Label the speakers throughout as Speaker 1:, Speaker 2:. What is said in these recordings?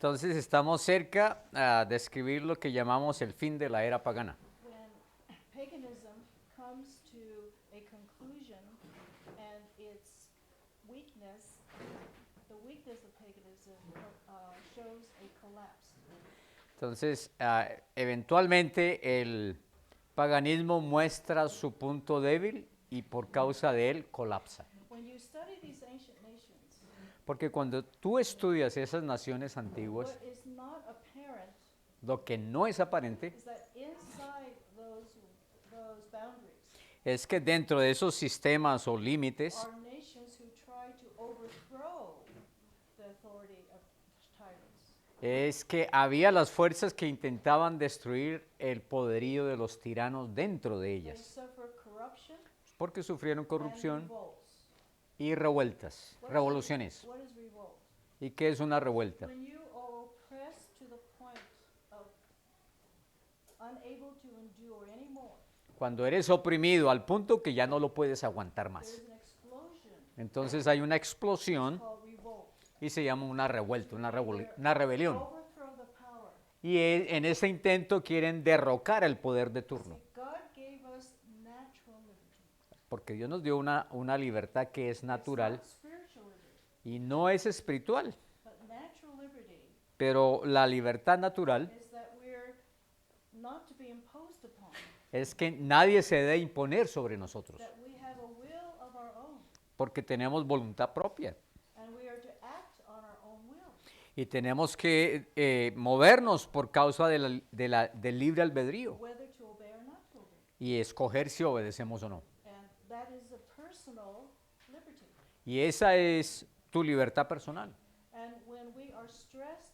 Speaker 1: Entonces estamos cerca a describir lo que llamamos el fin de la era pagana.
Speaker 2: When paganism comes to a conclusion and its weakness, the weakness of paganism shows a collapse.
Speaker 1: Entonces, eventualmente el paganismo muestra su punto débil y por causa de él colapsa.
Speaker 2: When you study these ancient nations,
Speaker 1: Porque cuando tú estudias esas naciones antiguas,
Speaker 2: what is not apparent
Speaker 1: lo que no es aparente
Speaker 2: is that inside those boundaries
Speaker 1: es que dentro de esos sistemas o límites
Speaker 2: are nations who try to overthrow the authority of tyrants.
Speaker 1: es que había las fuerzas que intentaban destruir el poderío de los tiranos dentro de
Speaker 2: They
Speaker 1: ellas,
Speaker 2: suffer corruption
Speaker 1: porque sufrieron
Speaker 2: and
Speaker 1: corrupción
Speaker 2: revolts.
Speaker 1: y revueltas,
Speaker 2: What is-
Speaker 1: revoluciones.
Speaker 2: What is revolt?
Speaker 1: ¿Y qué es una revuelta?
Speaker 2: When you are oppressed to the point of unable to endure anymore,
Speaker 1: Cuando eres oprimido al punto que ya no lo puedes aguantar
Speaker 2: there
Speaker 1: más.
Speaker 2: is an explosion
Speaker 1: Entonces hay una explosión
Speaker 2: called revolt.
Speaker 1: y se llama una revuelta, una rebelión.
Speaker 2: Overthrow the power.
Speaker 1: Y en ese intento quieren derrocar el poder de turno.
Speaker 2: See, God gave us natural liberty.
Speaker 1: Porque Dios nos dio una libertad que es natural
Speaker 2: It's not spiritual liberty,
Speaker 1: y no es espiritual.
Speaker 2: but natural liberty
Speaker 1: Pero la libertad natural
Speaker 2: is that we're not to be imposed upon,
Speaker 1: es que nadie se debe imponer sobre nosotros,
Speaker 2: that we have a will of our own,
Speaker 1: porque tenemos voluntad propia
Speaker 2: and we are to act on our own will.
Speaker 1: y tenemos que movernos por causa del libre albedrío
Speaker 2: Whether to obey or not to obey.
Speaker 1: y escoger si obedecemos o no.
Speaker 2: And that is a personal liberty.
Speaker 1: Y esa es tu libertad personal.
Speaker 2: And when we are stressed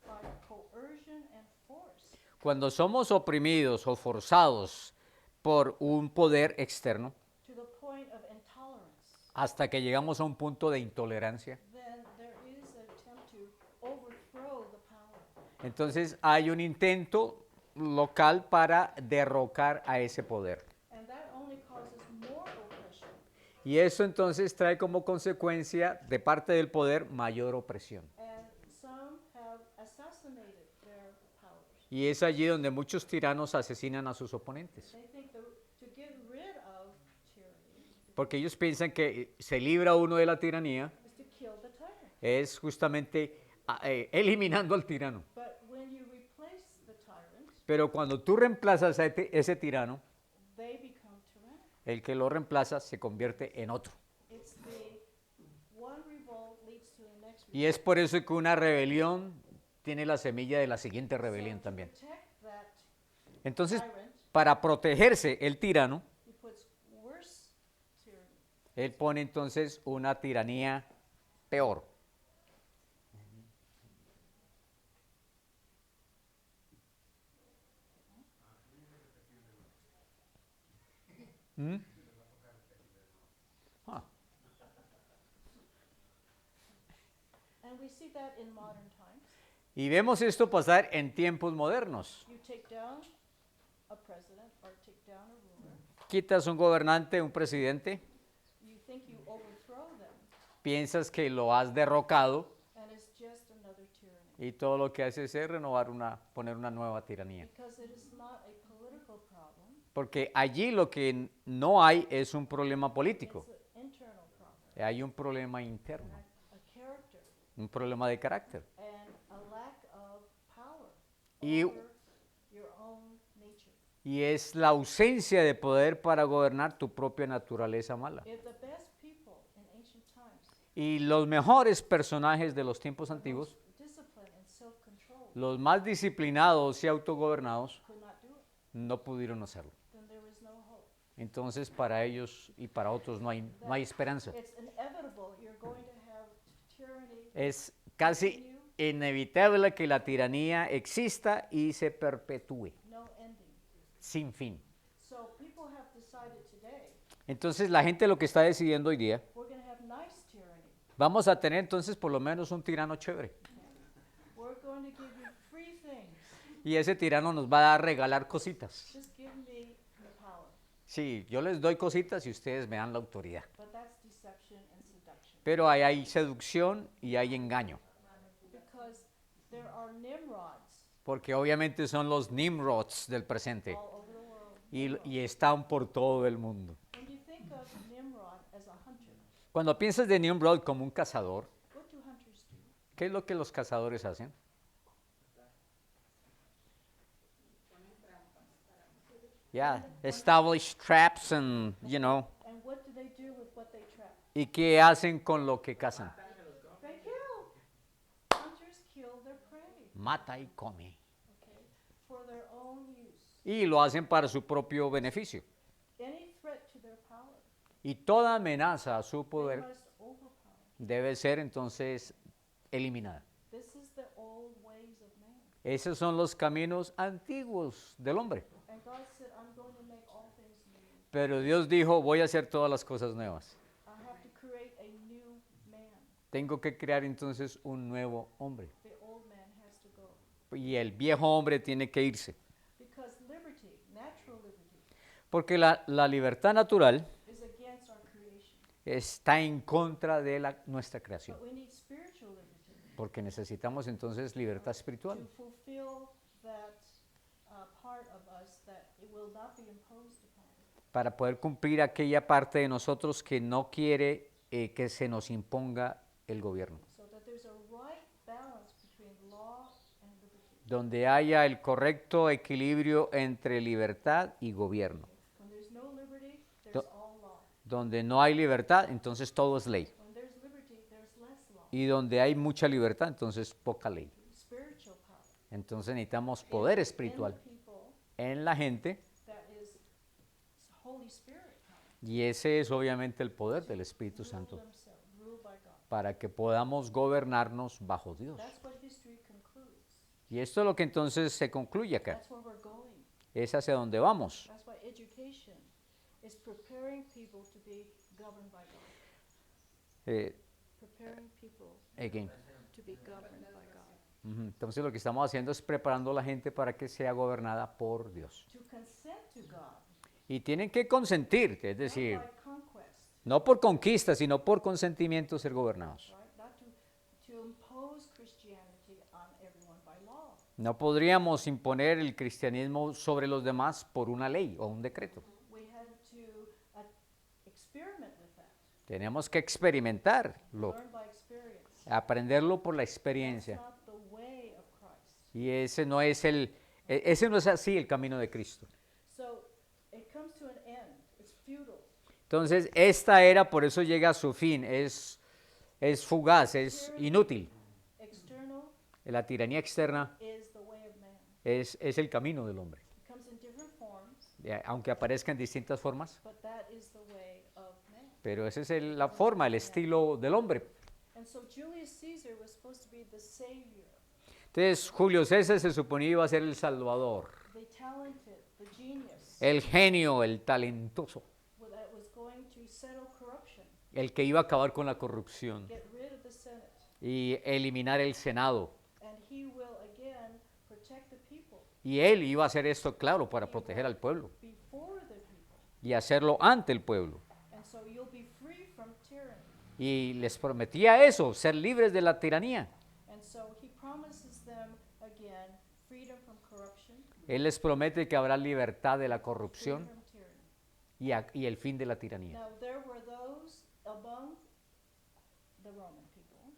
Speaker 2: by coercion and force,
Speaker 1: Cuando somos oprimidos o forzados por un poder externo,
Speaker 2: to the point of intolerance,
Speaker 1: hasta que llegamos a un punto de intolerancia,
Speaker 2: then there is an attempt to overthrow the power.
Speaker 1: entonces hay un intento local para derrocar a ese poder.
Speaker 2: And that only causes more oppression.
Speaker 1: Y eso entonces trae como consecuencia de parte del poder mayor opresión.
Speaker 2: And some have assassinated their powers.
Speaker 1: Y es allí donde muchos tiranos asesinan a sus oponentes.
Speaker 2: They think to get rid of tyranny
Speaker 1: Porque ellos piensan que se libra uno de la tiranía
Speaker 2: is to kill the tyrant.
Speaker 1: es justamente eliminando al tirano.
Speaker 2: But when you replace the tyrant,
Speaker 1: Pero cuando tú reemplazas a ese tirano,
Speaker 2: they become tyrannical.
Speaker 1: el que lo reemplaza se convierte en otro.
Speaker 2: It's the one revolt leads to the next revolt.
Speaker 1: Y es por eso que una rebelión tiene la semilla de la siguiente
Speaker 2: So
Speaker 1: rebelión
Speaker 2: to
Speaker 1: también.
Speaker 2: protect that
Speaker 1: Entonces,
Speaker 2: tyrant,
Speaker 1: para protegerse el tirano,
Speaker 2: he puts worse tyranny.
Speaker 1: él pone entonces una tiranía peor. ¿Mm? Ah,
Speaker 2: And we see that in modern times.
Speaker 1: y vemos esto pasar en tiempos modernos.
Speaker 2: You take down a president or take down a ruler.
Speaker 1: Quitas un gobernante, un presidente,
Speaker 2: You think you overthrow them,
Speaker 1: piensas que lo has derrocado
Speaker 2: and it's just another tyranny.
Speaker 1: y todo lo que haces es poner una nueva tiranía.
Speaker 2: Because it is not a political problem,
Speaker 1: Porque allí lo que no hay es un problema político,
Speaker 2: it's an internal problem,
Speaker 1: hay un problema interno,
Speaker 2: a character,
Speaker 1: un problema de carácter.
Speaker 2: and a lack of power
Speaker 1: Y-
Speaker 2: over your own nature.
Speaker 1: Y es la ausencia de poder para gobernar tu propia naturaleza mala.
Speaker 2: If the best people in ancient times,
Speaker 1: Y los mejores personajes de los tiempos
Speaker 2: the
Speaker 1: antiguos,
Speaker 2: most disciplined and self-controlled,
Speaker 1: los más disciplinados y autogobernados,
Speaker 2: could not do it,
Speaker 1: no pudieron hacerlo.
Speaker 2: then there is no hope.
Speaker 1: Entonces para ellos y para otros no hay esperanza.
Speaker 2: It's inevitable you're going to have tyranny
Speaker 1: Es casi inevitable que la tiranía exista y se perpetúe
Speaker 2: no ending.
Speaker 1: sin fin.
Speaker 2: So people have decided today
Speaker 1: Entonces la gente lo que está decidiendo hoy día,
Speaker 2: we're going to have nice tyranny.
Speaker 1: vamos a tener entonces por lo menos un tirano chévere.
Speaker 2: We're going to give you free things.
Speaker 1: Y ese tirano nos va a regalar cositas.
Speaker 2: Just give me the power.
Speaker 1: Sí, yo les doy cositas y ustedes me dan la autoridad.
Speaker 2: But that's deception and seduction.
Speaker 1: Pero ahí hay seducción y hay engaño.
Speaker 2: Because There are Nimrods
Speaker 1: porque obviamente son los Nimrods del presente
Speaker 2: all over the world.
Speaker 1: y están por todo el mundo.
Speaker 2: When you think of Nimrod as a hunter,
Speaker 1: Cuando piensas de Nimrod como un cazador,
Speaker 2: what do hunters do?
Speaker 1: ¿qué es lo que los cazadores hacen? Yeah, establish traps and,
Speaker 2: And what do they do with what they trap?
Speaker 1: ¿y qué hacen con lo que cazan?
Speaker 2: They kill. Hunters kill their prey,
Speaker 1: Mata y come.
Speaker 2: okay, for their own use.
Speaker 1: Y lo hacen para su propio beneficio.
Speaker 2: Any threat to their power,
Speaker 1: Y toda amenaza a su
Speaker 2: they
Speaker 1: poder
Speaker 2: must overpower.
Speaker 1: debe ser entonces eliminada.
Speaker 2: This is the old ways of man.
Speaker 1: Esos son los caminos antiguos del hombre.
Speaker 2: And God said, I'm going to make all things new.
Speaker 1: Pero Dios dijo, voy a hacer todas las cosas nuevas.
Speaker 2: I have to create a new man.
Speaker 1: Tengo que crear entonces un nuevo hombre.
Speaker 2: The old man has to go.
Speaker 1: Y el viejo hombre tiene que irse.
Speaker 2: Because liberty, natural liberty,
Speaker 1: Porque la libertad natural
Speaker 2: is against our creation.
Speaker 1: está en contra de nuestra creación.
Speaker 2: But we need spiritual liberty
Speaker 1: Porque necesitamos entonces libertad
Speaker 2: to
Speaker 1: espiritual
Speaker 2: fulfill that part of us that it will not be imposed upon.
Speaker 1: para poder cumplir aquella parte de nosotros que no quiere que se nos imponga el gobierno.
Speaker 2: So that there's a right balance between law and liberty.
Speaker 1: Donde haya el correcto equilibrio entre libertad y gobierno.
Speaker 2: When there's no liberty, there's
Speaker 1: Do-
Speaker 2: all law.
Speaker 1: Donde no hay libertad, entonces todo es ley.
Speaker 2: When there's liberty, there's less law.
Speaker 1: Y donde hay mucha libertad, entonces poca ley.
Speaker 2: Spiritual power.
Speaker 1: Entonces necesitamos poder
Speaker 2: In
Speaker 1: espiritual
Speaker 2: the people
Speaker 1: en la gente
Speaker 2: that is Holy Spirit power.
Speaker 1: y ese es obviamente el poder del Espíritu
Speaker 2: Rule
Speaker 1: Santo
Speaker 2: themselves, ruled by God.
Speaker 1: para que podamos gobernarnos bajo Dios.
Speaker 2: That's what history concludes.
Speaker 1: Y esto es lo que entonces se concluye acá.
Speaker 2: That's where we're going.
Speaker 1: Es hacia donde vamos.
Speaker 2: That's why education is preparing people to be governed by God.
Speaker 1: Eh,
Speaker 2: Preparing people
Speaker 1: again.
Speaker 2: to be governed by God.
Speaker 1: Ujú. Entonces lo que estamos haciendo es preparando a la gente para que sea gobernada por Dios.
Speaker 2: To consent to God,
Speaker 1: Y tienen que consentir, es decir,
Speaker 2: not by conquest,
Speaker 1: no por conquista, sino por consentimiento ser gobernados.
Speaker 2: right? Not to impose Christianity on everyone by law.
Speaker 1: No podríamos imponer el cristianismo sobre los demás por una ley o un decreto.
Speaker 2: We had to experiment with that,
Speaker 1: Tenemos que experimentarlo,
Speaker 2: learn by experience.
Speaker 1: aprenderlo por la
Speaker 2: That's
Speaker 1: experiencia.
Speaker 2: not the way of Christ.
Speaker 1: Y ese no es así el camino de Cristo.
Speaker 2: So it comes to an end. It's futile.
Speaker 1: Entonces, esta era por eso llega a su fin, es fugaz, es inútil.
Speaker 2: External
Speaker 1: La tiranía externa
Speaker 2: is the way of man.
Speaker 1: es el camino del hombre.
Speaker 2: It comes in different forms,
Speaker 1: Aunque aparezca en distintas formas,
Speaker 2: but that is the way of man.
Speaker 1: pero esa es la forma, el estilo del hombre.
Speaker 2: And so Julius Caesar was supposed to be the savior,
Speaker 1: Entonces, Julio César se suponía iba a ser el salvador,
Speaker 2: the talented, the genius,
Speaker 1: el genio, el talentoso,
Speaker 2: that was going to settle corruption,
Speaker 1: el que iba a acabar con la corrupción
Speaker 2: get rid of the Senate,
Speaker 1: y eliminar el Senado.
Speaker 2: and he will again protect the people
Speaker 1: Y él iba a hacer esto, claro, para proteger al pueblo
Speaker 2: before the people.
Speaker 1: y hacerlo ante el pueblo.
Speaker 2: And so you'll be free from tyranny.
Speaker 1: Y les prometía eso, ser libres de la tiranía.
Speaker 2: And so he promises them again freedom from corruption,
Speaker 1: Él les promete que habrá libertad de la
Speaker 2: freedom
Speaker 1: corrupción
Speaker 2: from tyranny.
Speaker 1: y el fin de la tiranía.
Speaker 2: Now there were those among the Roman people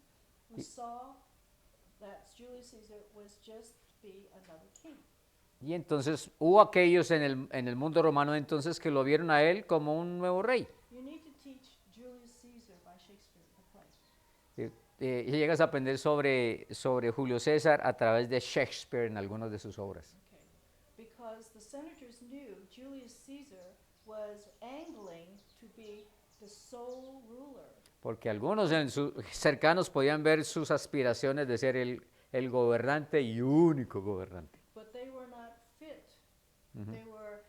Speaker 2: who saw that Julius Caesar was just to be another king.
Speaker 1: Y entonces hubo aquellos en el mundo romano entonces que lo vieron a él como un nuevo rey.
Speaker 2: You need to teach Julius Caesar by Shakespeare, the play.
Speaker 1: Y llegas a aprender sobre Julio César a través de Shakespeare en algunas de sus obras.
Speaker 2: Okay. Because the senators knew Julius Caesar was angling to be the sole ruler.
Speaker 1: Porque algunos cercanos podían ver sus aspiraciones de ser el gobernante y único gobernante.
Speaker 2: But they were not fit. They were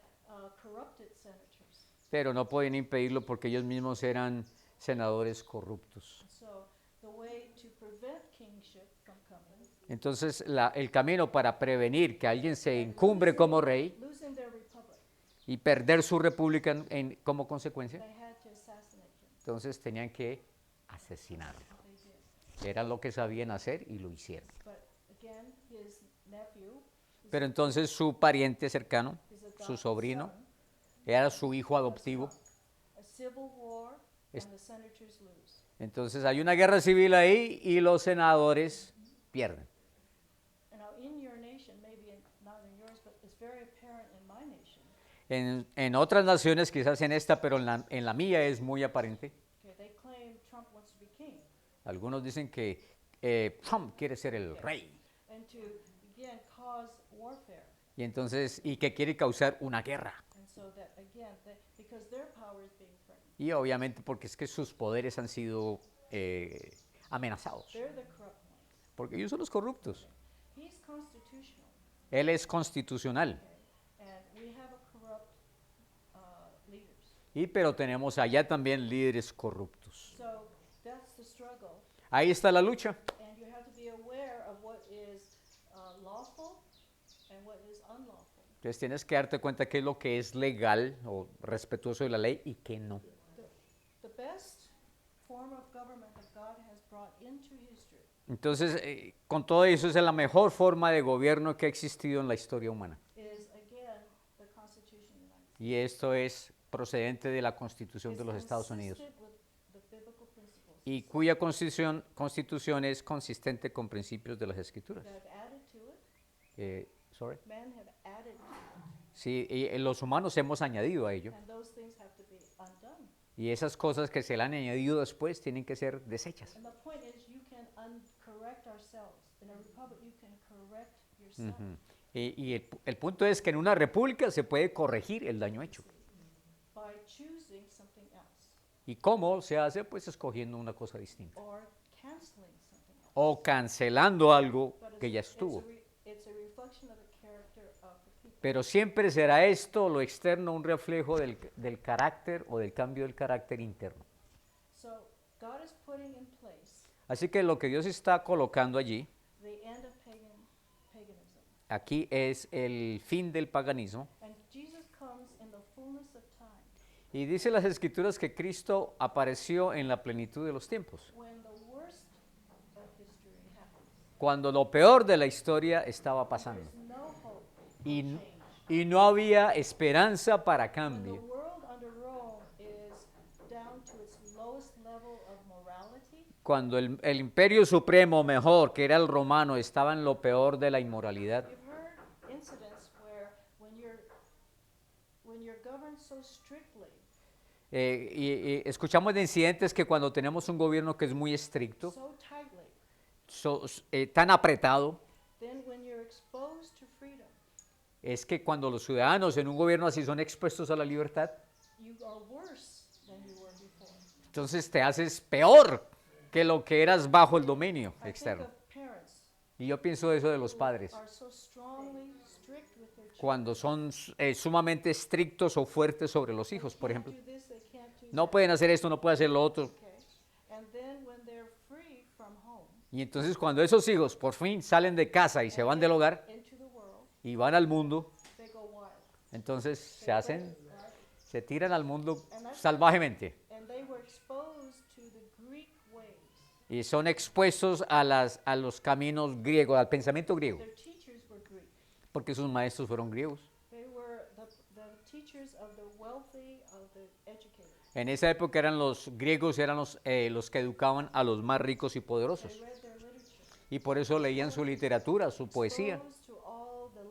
Speaker 2: corrupted senators.
Speaker 1: Pero no podían impedirlo porque ellos mismos eran senadores corruptos.
Speaker 2: So the way to prevent kingship from coming,
Speaker 1: Entonces el camino para prevenir que alguien se encumbre como rey
Speaker 2: losing their republic,
Speaker 1: y perder su república como consecuencia,
Speaker 2: they had to assassinate him.
Speaker 1: entonces tenían que asesinarlo.
Speaker 2: They did.
Speaker 1: Era lo que sabían hacer y lo hicieron.
Speaker 2: But again, his nephew,
Speaker 1: Pero entonces su pariente cercano,
Speaker 2: his
Speaker 1: su
Speaker 2: adopted
Speaker 1: sobrino,
Speaker 2: son,
Speaker 1: era su hijo
Speaker 2: was
Speaker 1: adoptivo.
Speaker 2: hung. A civil war,
Speaker 1: Es-
Speaker 2: and the senators lose.
Speaker 1: Entonces hay una guerra civil ahí y los senadores pierden.
Speaker 2: And now in your nation, maybe not in yours, but it's very apparent in my nation.
Speaker 1: En otras naciones, quizás en esta, pero en la mía es muy aparente.
Speaker 2: Okay, they claim Trump wants to be king,
Speaker 1: Algunos dicen que Trump quiere ser el rey
Speaker 2: and to again cause warfare,
Speaker 1: y entonces y que quiere causar una guerra.
Speaker 2: and so that again, because their power is being threatened,
Speaker 1: Y obviamente porque es que sus poderes han sido amenazados,
Speaker 2: they're the corrupt ones.
Speaker 1: porque ellos son los corruptos.
Speaker 2: He's constitutional,
Speaker 1: Él es constitucional,
Speaker 2: okay, and we have a corrupt leaders.
Speaker 1: pero tenemos allá también líderes corruptos.
Speaker 2: So that's the struggle,
Speaker 1: Ahí está la lucha.
Speaker 2: and you have to be aware of what is lawful and what is unlawful.
Speaker 1: Entonces tienes que darte cuenta qué es lo que es legal o respetuoso de la ley y qué no.
Speaker 2: The best form of government that God has brought into history
Speaker 1: Entonces, con todo eso, esa es la mejor forma de gobierno que ha existido en la historia humana.
Speaker 2: is again the Constitution of the United States.
Speaker 1: Y esto es procedente de la Constitución de los Estados Unidos,
Speaker 2: Consistent with the biblical principles
Speaker 1: y cuya constitución es consistente con principios de las Escrituras.
Speaker 2: that have added to it.
Speaker 1: Sorry.
Speaker 2: Men have added to
Speaker 1: Sí, y los humanos hemos añadido a ello.
Speaker 2: it, and those things have to be undone.
Speaker 1: Y esas cosas que se le han añadido después tienen que ser desechas.
Speaker 2: And the point is, you can correct ourselves. In a republic, you can correct yourself
Speaker 1: Ujú. Y el punto es que en una república se puede corregir el daño hecho.
Speaker 2: by choosing something else
Speaker 1: ¿Y cómo se hace? Pues escogiendo una cosa distinta.
Speaker 2: or canceling something else.
Speaker 1: O cancelando algo
Speaker 2: But
Speaker 1: que ya estuvo.
Speaker 2: it's a reflection of the character of the people.
Speaker 1: Pero siempre será esto, lo externo, un reflejo del carácter o del cambio del carácter interno.
Speaker 2: So God is putting in place
Speaker 1: Así que lo que Dios está colocando allí,
Speaker 2: the end of paganism.
Speaker 1: aquí es el fin del paganismo.
Speaker 2: And Jesus comes in the fullness of time,
Speaker 1: Y dice las Escrituras que Cristo apareció en la plenitud de los tiempos,
Speaker 2: when the worst of history happens.
Speaker 1: cuando lo peor de la historia estaba pasando.
Speaker 2: There's no hope
Speaker 1: Y,
Speaker 2: for change.
Speaker 1: y no había esperanza para
Speaker 2: When the
Speaker 1: cambio.
Speaker 2: world under Rome is down to its lowest level of morality,
Speaker 1: Cuando el imperio supremo mejor, que era el romano, estaba en lo peor de la inmoralidad.
Speaker 2: you've heard incidents where when you're governed so strictly,
Speaker 1: Y escuchamos de incidentes que cuando tenemos un gobierno que es muy estricto,
Speaker 2: so tightly,
Speaker 1: tan apretado,
Speaker 2: then when you're exposed to freedom,
Speaker 1: es que cuando los ciudadanos en un gobierno así son expuestos a la libertad,
Speaker 2: you are worse than you were before.
Speaker 1: entonces te haces peor que lo que eras bajo el dominio
Speaker 2: I think
Speaker 1: externo.
Speaker 2: of parents
Speaker 1: Y yo pienso eso de los
Speaker 2: who
Speaker 1: padres,
Speaker 2: are so strongly strict with their children.
Speaker 1: cuando son sumamente estrictos o fuertes sobre los hijos, por
Speaker 2: They
Speaker 1: ejemplo.
Speaker 2: can't do this, they can't do
Speaker 1: No
Speaker 2: that.
Speaker 1: pueden hacer esto, no pueden hacer lo otro.
Speaker 2: Okay. And then when they're free from home,
Speaker 1: Y entonces cuando esos hijos por fin salen de casa y se van del hogar
Speaker 2: into the world,
Speaker 1: y van al mundo,
Speaker 2: they go wild.
Speaker 1: entonces se
Speaker 2: They
Speaker 1: hacen,
Speaker 2: go wild.
Speaker 1: se tiran al mundo salvajemente
Speaker 2: And they were exposed to the Greek ways.
Speaker 1: y son expuestos a los caminos griegos, al pensamiento griego,
Speaker 2: Their teachers were Greek.
Speaker 1: porque sus maestros fueron griegos.
Speaker 2: They were the teachers of the wealthy, of the educated.
Speaker 1: En esa época eran los griegos, eran los que educaban a los más ricos y
Speaker 2: They
Speaker 1: poderosos.
Speaker 2: read their literature.
Speaker 1: Y por eso leían su literatura, su poesía.
Speaker 2: Exposed to all the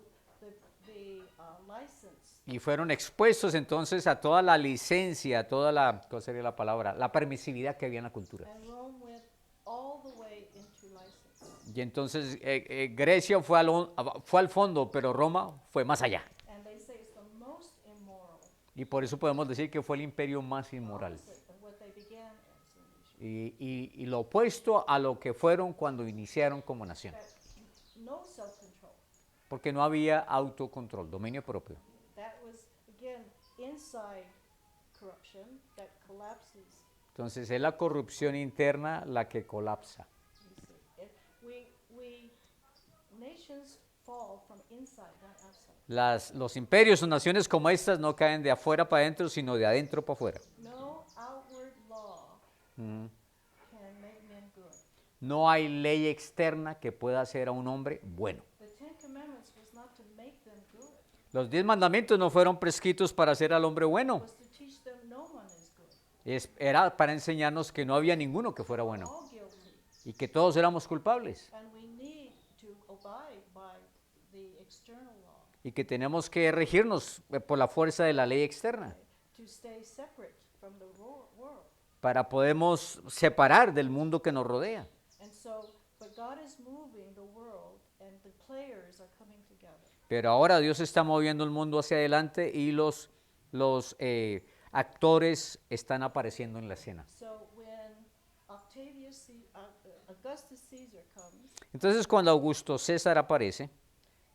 Speaker 2: license.
Speaker 1: Y fueron expuestos entonces a toda la licencia, a toda la, ¿cuál sería la palabra? La permisividad que había en la cultura.
Speaker 2: And Rome went all the way into license.
Speaker 1: Y entonces Grecia fue al fondo, pero Roma fue más allá.
Speaker 2: And they say it's the most immoral.
Speaker 1: Y por eso podemos decir que fue el imperio más inmoral.
Speaker 2: Opposite of what they began as a nation.
Speaker 1: Y lo opuesto a lo que fueron cuando iniciaron como nación.
Speaker 2: That no self-control.
Speaker 1: Porque no había autocontrol, dominio propio.
Speaker 2: That was, again, inside corruption that collapses.
Speaker 1: Entonces es la corrupción interna la que colapsa.
Speaker 2: You see. Nations fall from inside, not outside.
Speaker 1: Los imperios o naciones como estas no caen de afuera para adentro, sino de adentro para afuera.
Speaker 2: No outward law
Speaker 1: Mm.
Speaker 2: can make men good.
Speaker 1: No hay ley externa que pueda hacer a un hombre bueno.
Speaker 2: The Ten Commandments was not to make them good.
Speaker 1: Los 10 mandamientos no fueron prescritos para hacer al hombre
Speaker 2: It
Speaker 1: bueno.
Speaker 2: was to teach them no one is good.
Speaker 1: Era para enseñarnos que no había ninguno que fuera bueno
Speaker 2: All guilty.
Speaker 1: y que todos éramos culpables
Speaker 2: And we need to abide by the external law
Speaker 1: y que tenemos que regirnos por la fuerza de la ley externa
Speaker 2: to stay separate from the world.
Speaker 1: para podernos separar del mundo que nos rodea.
Speaker 2: And so, but God is moving the world and the players are coming together.
Speaker 1: Pero ahora Dios está moviendo el mundo hacia adelante y los actores están apareciendo en la escena.
Speaker 2: So when Augustus Caesar comes,
Speaker 1: Entonces cuando Augusto César aparece,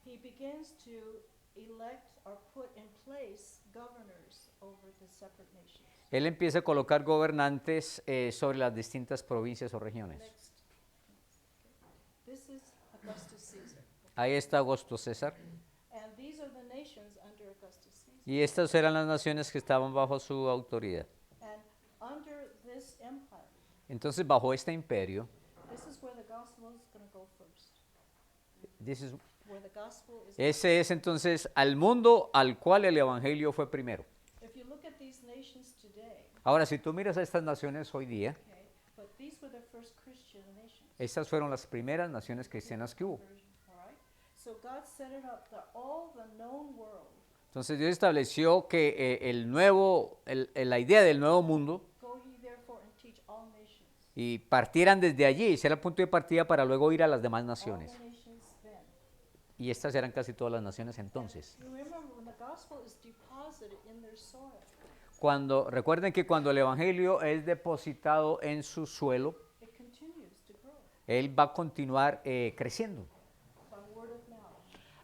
Speaker 2: he begins to elect or put in place governors over the separate nations.
Speaker 1: él empieza a colocar gobernantes sobre las distintas provincias o regiones.
Speaker 2: Next. This is Augustus Caesar.
Speaker 1: Ahí está Augusto César.
Speaker 2: And these are the nations under Augustus Caesar.
Speaker 1: Y estas eran las naciones que estaban bajo su autoridad.
Speaker 2: And under this empire,
Speaker 1: Entonces bajo este imperio,
Speaker 2: this is where the gospel is going to go first. Where the gospel is.
Speaker 1: ese es entonces al mundo al cual el evangelio fue primero.
Speaker 2: If you look at these nations today,
Speaker 1: Ahora, si tú miras a estas naciones hoy día,
Speaker 2: okay, but these were the first Christian nations.
Speaker 1: estas fueron las primeras naciones cristianas que hubo.
Speaker 2: All right? So God set it up that all the known world
Speaker 1: Entonces Dios estableció que la idea del nuevo mundo
Speaker 2: go ye therefore and teach all nations.
Speaker 1: y partieran desde allí, y será el punto de partida para luego ir a las demás naciones.
Speaker 2: All the nations then.
Speaker 1: Y estas eran casi todas las naciones entonces.
Speaker 2: You remember when the gospel is deposited in their soil,
Speaker 1: Recuerden que cuando el evangelio es depositado en su suelo,
Speaker 2: it continues to grow
Speaker 1: él va a continuar creciendo
Speaker 2: by word of mouth.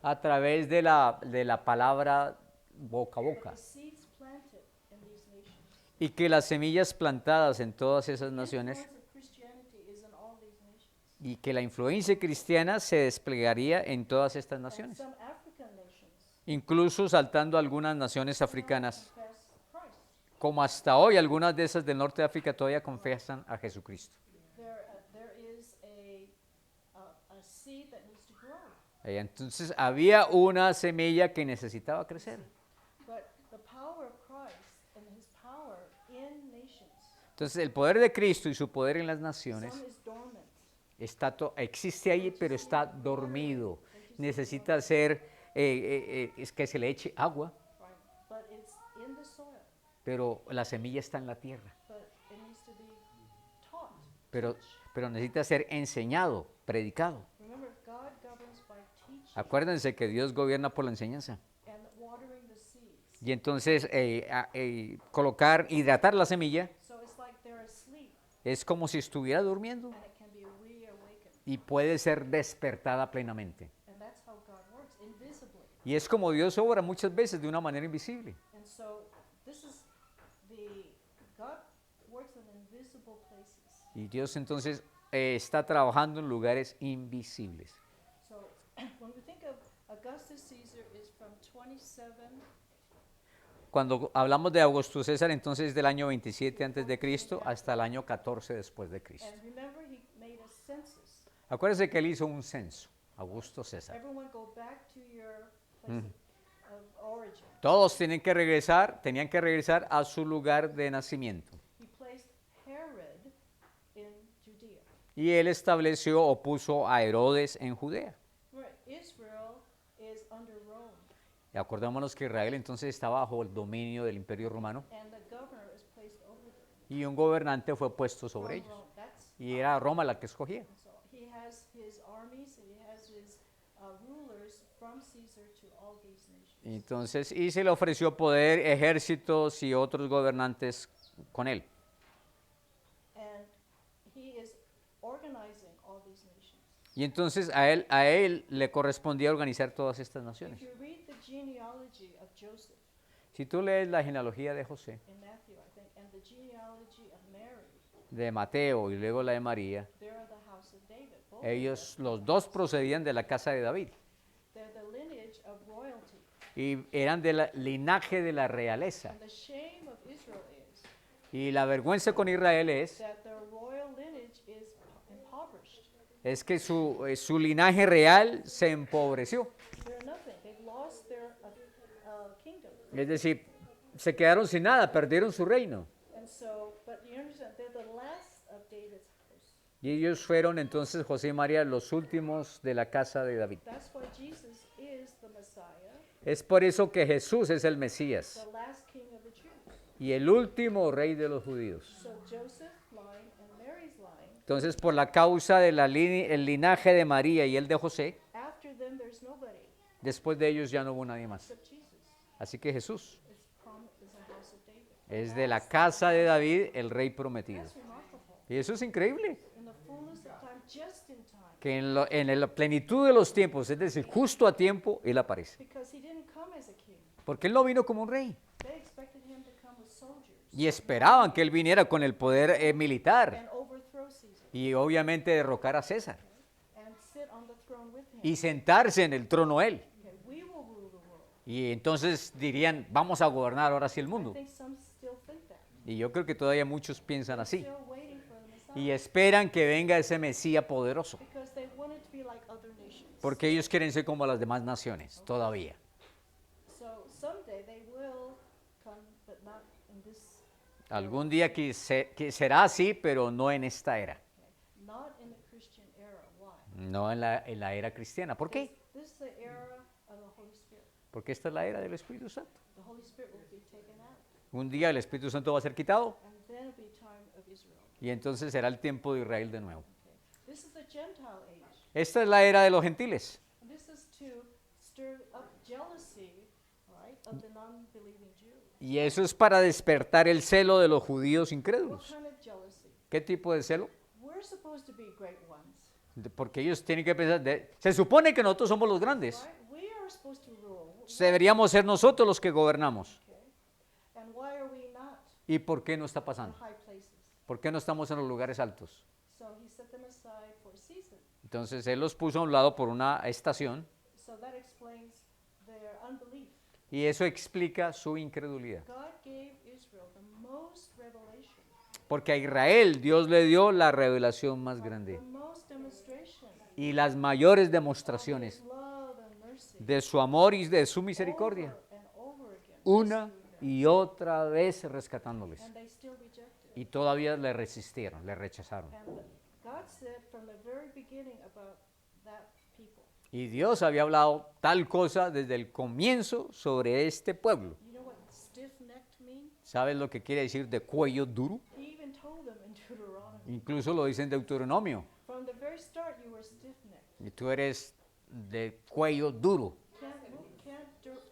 Speaker 1: a través de la palabra boca a
Speaker 2: But
Speaker 1: boca.
Speaker 2: the seeds planted in these nations,
Speaker 1: Y que las semillas plantadas en todas esas
Speaker 2: the
Speaker 1: naciones
Speaker 2: influence of Christianity is in all these nations.
Speaker 1: y que la influencia cristiana se desplegaría en todas estas
Speaker 2: And
Speaker 1: naciones,
Speaker 2: some African nations
Speaker 1: incluso saltando a algunas naciones africanas,
Speaker 2: confess Christ.
Speaker 1: como hasta hoy algunas de esas del norte de África todavía confiesan a Jesucristo.
Speaker 2: There is a seed that needs to grow.
Speaker 1: Entonces había una semilla que necesitaba crecer.
Speaker 2: But the power of Christ and his power in nations,
Speaker 1: Entonces el poder de Cristo y su poder en las naciones
Speaker 2: some is dormant.
Speaker 1: existe ahí, pero está dormido. Necesita ser es que se le eche agua,
Speaker 2: Right? But it's in the soil.
Speaker 1: pero la semilla está en la tierra.
Speaker 2: But it needs to be taught.
Speaker 1: Pero necesita ser enseñado, predicado.
Speaker 2: Remember, God governs by teaching
Speaker 1: Acuérdense que Dios gobierna por la enseñanza.
Speaker 2: and watering the seeds.
Speaker 1: Y entonces hidratar la semilla
Speaker 2: So it's like they're asleep
Speaker 1: es como si estuviera durmiendo
Speaker 2: and it can be reawakened.
Speaker 1: y puede ser despertada plenamente.
Speaker 2: And that's how God works, invisibly.
Speaker 1: Y es como Dios obra muchas veces de una manera invisible.
Speaker 2: And so this is God works in invisible places.
Speaker 1: Y Dios entonces está trabajando en lugares invisibles.
Speaker 2: So when we think of Augustus Caesar is from 27
Speaker 1: Cuando hablamos de Augusto César, entonces del año 27 antes de Cristo hasta el año 14 después de Cristo.
Speaker 2: and remember he made a census.
Speaker 1: Acuérdense que él hizo un censo, Augusto César.
Speaker 2: Everyone go back to your place of origin.
Speaker 1: Todos tenían que regresar a su lugar de nacimiento.
Speaker 2: He placed Herod in Judea.
Speaker 1: Y él estableció o puso a Herodes en Judea.
Speaker 2: Right, Israel is under Rome,
Speaker 1: Y acordémonos que Israel entonces estaba bajo el dominio del Imperio Romano
Speaker 2: and the governor is placed over them.
Speaker 1: y un gobernante fue puesto sobre
Speaker 2: From
Speaker 1: ellos.
Speaker 2: Rome. That's
Speaker 1: Y era Roma la que escogía.
Speaker 2: so he has his armies and he has his rulers from Caesar to all these nations.
Speaker 1: Entonces, y se le ofreció poder, ejércitos y otros gobernantes con él.
Speaker 2: And he is organizing all these nations.
Speaker 1: Y entonces a él le correspondía organizar todas estas
Speaker 2: If
Speaker 1: naciones.
Speaker 2: you read the genealogy of Joseph
Speaker 1: Si tú lees la genealogía de José,
Speaker 2: in Matthew, I think, and the genealogy of Mary,
Speaker 1: de Mateo y luego la de María,
Speaker 2: they're of the house of David. Both of
Speaker 1: ellos,
Speaker 2: them.
Speaker 1: los dos procedían de la casa de David
Speaker 2: They're the lineage of royalty.
Speaker 1: y eran del linaje de la realeza.
Speaker 2: And the shame of Israel is
Speaker 1: Y la vergüenza con Israel es
Speaker 2: that the royal lineage is impoverished.
Speaker 1: es que su linaje real se empobreció.
Speaker 2: They're nothing. They've lost their kingdom.
Speaker 1: Es decir, se quedaron sin nada, perdieron su reino.
Speaker 2: And so, but you understand, they're the last of David's house.
Speaker 1: Y ellos fueron entonces, José y María, los últimos de la casa de David.
Speaker 2: That's why Jesus is the Messiah,
Speaker 1: Es por eso que Jesús es el Mesías
Speaker 2: the last king of the Jews.
Speaker 1: y el último rey de los judíos.
Speaker 2: So Joseph's line and Mary's line,
Speaker 1: Entonces, por la causa del linaje de María y el de José,
Speaker 2: after them there's nobody
Speaker 1: después de ellos ya no hubo nadie más.
Speaker 2: except Jesus.
Speaker 1: Así que Jesús
Speaker 2: Is a house of David.
Speaker 1: es de la casa de David el rey prometido.
Speaker 2: That's remarkable.
Speaker 1: Y eso es increíble,
Speaker 2: In the fullness of time, just in time,
Speaker 1: que en la plenitud de los tiempos, es decir, justo a tiempo, Él aparece.
Speaker 2: because he didn't come as a king.
Speaker 1: Porque Él no vino como un rey.
Speaker 2: They expected him to come with soldiers
Speaker 1: Y esperaban que Él viniera con el poder militar
Speaker 2: and overthrow Caesar
Speaker 1: y obviamente derrocar a César
Speaker 2: and sit on the throne with him.
Speaker 1: y sentarse en el trono Él.
Speaker 2: Okay, we will rule the world.
Speaker 1: Y entonces dirían, vamos a gobernar ahora sí el
Speaker 2: I
Speaker 1: mundo.
Speaker 2: think some still think that.
Speaker 1: Y yo creo que todavía muchos piensan así.
Speaker 2: Still waiting for the Messiah.
Speaker 1: Y esperan que venga ese Mesías poderoso.
Speaker 2: Because they want it to be like other nations.
Speaker 1: Porque ellos quieren ser como las demás naciones, todavía.
Speaker 2: So someday they will come, but not in this,
Speaker 1: Algún día que será así, pero no en esta era.
Speaker 2: not in the Christian era. Why?
Speaker 1: No en la era cristiana. ¿Por qué?
Speaker 2: This is the era of the Holy Spirit.
Speaker 1: Porque esta es la era del Espíritu Santo.
Speaker 2: The Holy Spirit will be taken out,
Speaker 1: Un día el Espíritu Santo va a ser quitado
Speaker 2: and then it'll be time of Israel.
Speaker 1: y entonces será el tiempo de Israel de nuevo.
Speaker 2: Okay. This is the Gentile age.
Speaker 1: Esta es la era de los gentiles.
Speaker 2: And this is to stir up jealousy, right, of the non-believing Jews.
Speaker 1: Y eso es para despertar el celo de los judíos
Speaker 2: What
Speaker 1: incrédulos.
Speaker 2: kind of jealousy?
Speaker 1: ¿Qué tipo de celo?
Speaker 2: We're supposed to be great ones,
Speaker 1: Porque ellos tienen que pensar, se supone que nosotros somos los grandes.
Speaker 2: right? We are supposed to rule.
Speaker 1: Deberíamos ser nosotros los que gobernamos.
Speaker 2: Okay. And why are we not
Speaker 1: ¿Y por qué no está
Speaker 2: in
Speaker 1: pasando?
Speaker 2: high places?
Speaker 1: ¿Por qué no estamos en los lugares altos?
Speaker 2: So he set them aside for a season.
Speaker 1: Entonces Él los puso a un lado por una estación
Speaker 2: So that explains their unbelief.
Speaker 1: y eso explica su incredulidad.
Speaker 2: God gave Israel the most revelation,
Speaker 1: Porque a Israel Dios le dio la revelación más
Speaker 2: the
Speaker 1: grande
Speaker 2: most demonstration
Speaker 1: y las mayores
Speaker 2: of
Speaker 1: demostraciones
Speaker 2: his love and mercy.
Speaker 1: de su amor y de su misericordia,
Speaker 2: Over and over again.
Speaker 1: una
Speaker 2: rescuing them.
Speaker 1: y otra vez rescatándoles.
Speaker 2: And they still rejected.
Speaker 1: Y todavía le resistieron, le rechazaron.
Speaker 2: And God said from the very beginning about that people.
Speaker 1: Y Dios había hablado tal cosa desde el comienzo sobre este pueblo.
Speaker 2: You know what stiff-necked means?
Speaker 1: ¿Sabes lo que quiere decir de cuello duro?
Speaker 2: He even told them in Deuteronomy.
Speaker 1: Incluso lo dice en Deuteronomio.
Speaker 2: From the very start, you were stiff-necked.
Speaker 1: Y tú eres de cuello duro,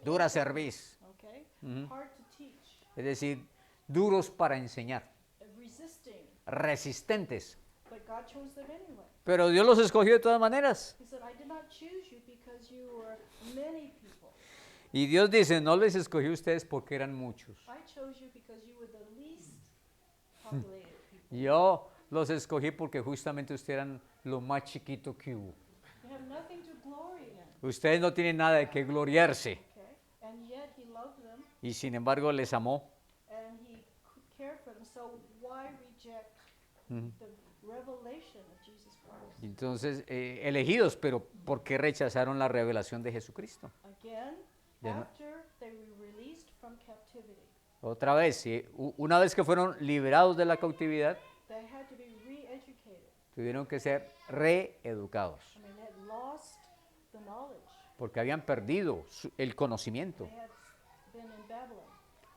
Speaker 1: dura cerviz.
Speaker 2: Okay?
Speaker 1: Ujú.
Speaker 2: Hard to teach.
Speaker 1: Es decir, duros para enseñar,
Speaker 2: Resisting.
Speaker 1: resistentes.
Speaker 2: But God chose them anyway.
Speaker 1: Pero Dios los escogió de todas maneras.
Speaker 2: He said, I did not choose you because you were many people.
Speaker 1: Y Dios dice, no les escogió a ustedes porque eran muchos.
Speaker 2: I chose you because you were the least populated people.
Speaker 1: Yo los escogí porque justamente ustedes eran lo más chiquito que hubo.
Speaker 2: You have nothing to glory in.
Speaker 1: Ustedes no tienen nada de qué gloriarse.
Speaker 2: Okay? And yet he loved them
Speaker 1: Y sin embargo les amó.
Speaker 2: and he cared for them. So why reject the revelation of Jesus Christ?
Speaker 1: Entonces, elegidos, pero ¿por qué rechazaron la revelación de Jesucristo?
Speaker 2: Again,
Speaker 1: De no-
Speaker 2: after they were released from captivity,
Speaker 1: Otra vez, una vez que fueron liberados de la cautividad,
Speaker 2: they had to be re-educated.
Speaker 1: tuvieron que ser reeducados,
Speaker 2: I mean, they had lost the knowledge.
Speaker 1: porque habían perdido el conocimiento.
Speaker 2: They had been in Babylon.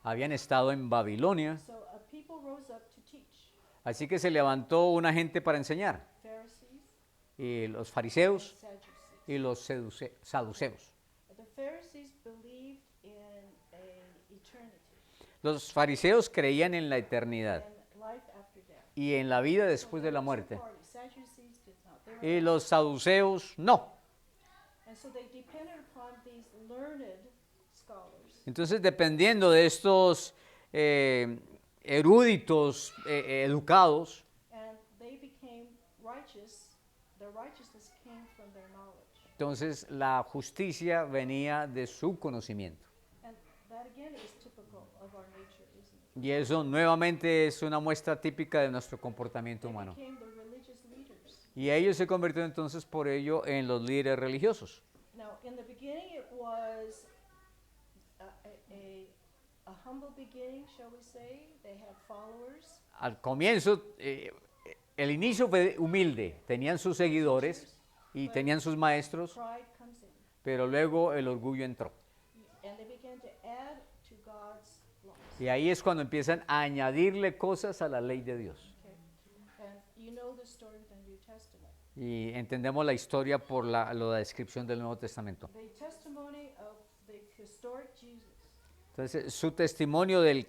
Speaker 1: Habían estado en Babilonia,
Speaker 2: So a people rose up to teach.
Speaker 1: así que se levantó una gente para enseñar,
Speaker 2: Pharisees,
Speaker 1: y los fariseos
Speaker 2: Sadducees.
Speaker 1: y los saduceos.
Speaker 2: The Pharisees believed in a eternity
Speaker 1: Los fariseos creían en la eternidad
Speaker 2: and life after death.
Speaker 1: y en la vida después de la
Speaker 2: Two
Speaker 1: muerte,
Speaker 2: parties. Sadducees did not. They
Speaker 1: y
Speaker 2: were,
Speaker 1: los saduceos no.
Speaker 2: and so they depended upon these learned scholars
Speaker 1: Entonces, dependiendo de estos eruditos educados,
Speaker 2: and they became righteous. Their righteousness came from their knowledge.
Speaker 1: entonces la justicia venía de su conocimiento.
Speaker 2: And that again is typical of our nature, isn't it?
Speaker 1: Y eso nuevamente es una muestra típica de nuestro comportamiento
Speaker 2: They
Speaker 1: humano.
Speaker 2: became the religious leaders.
Speaker 1: Y ellos se convirtieron entonces por ello en los líderes religiosos.
Speaker 2: Now, in the beginning, it was a humble beginning, shall we say. They had followers,
Speaker 1: Al comienzo, el inicio fue humilde, tenían sus seguidores y tenían sus maestros,
Speaker 2: pride comes in,
Speaker 1: pero luego el orgullo entró.
Speaker 2: and they began to add to God's laws.
Speaker 1: Y ahí es cuando empiezan a añadirle cosas a la ley de Dios.
Speaker 2: Okay? And you know the story of the New Testament.
Speaker 1: Y entendemos la historia por la descripción del Nuevo Testamento.
Speaker 2: The testimony of the historic Jesus
Speaker 1: Entonces, su testimonio del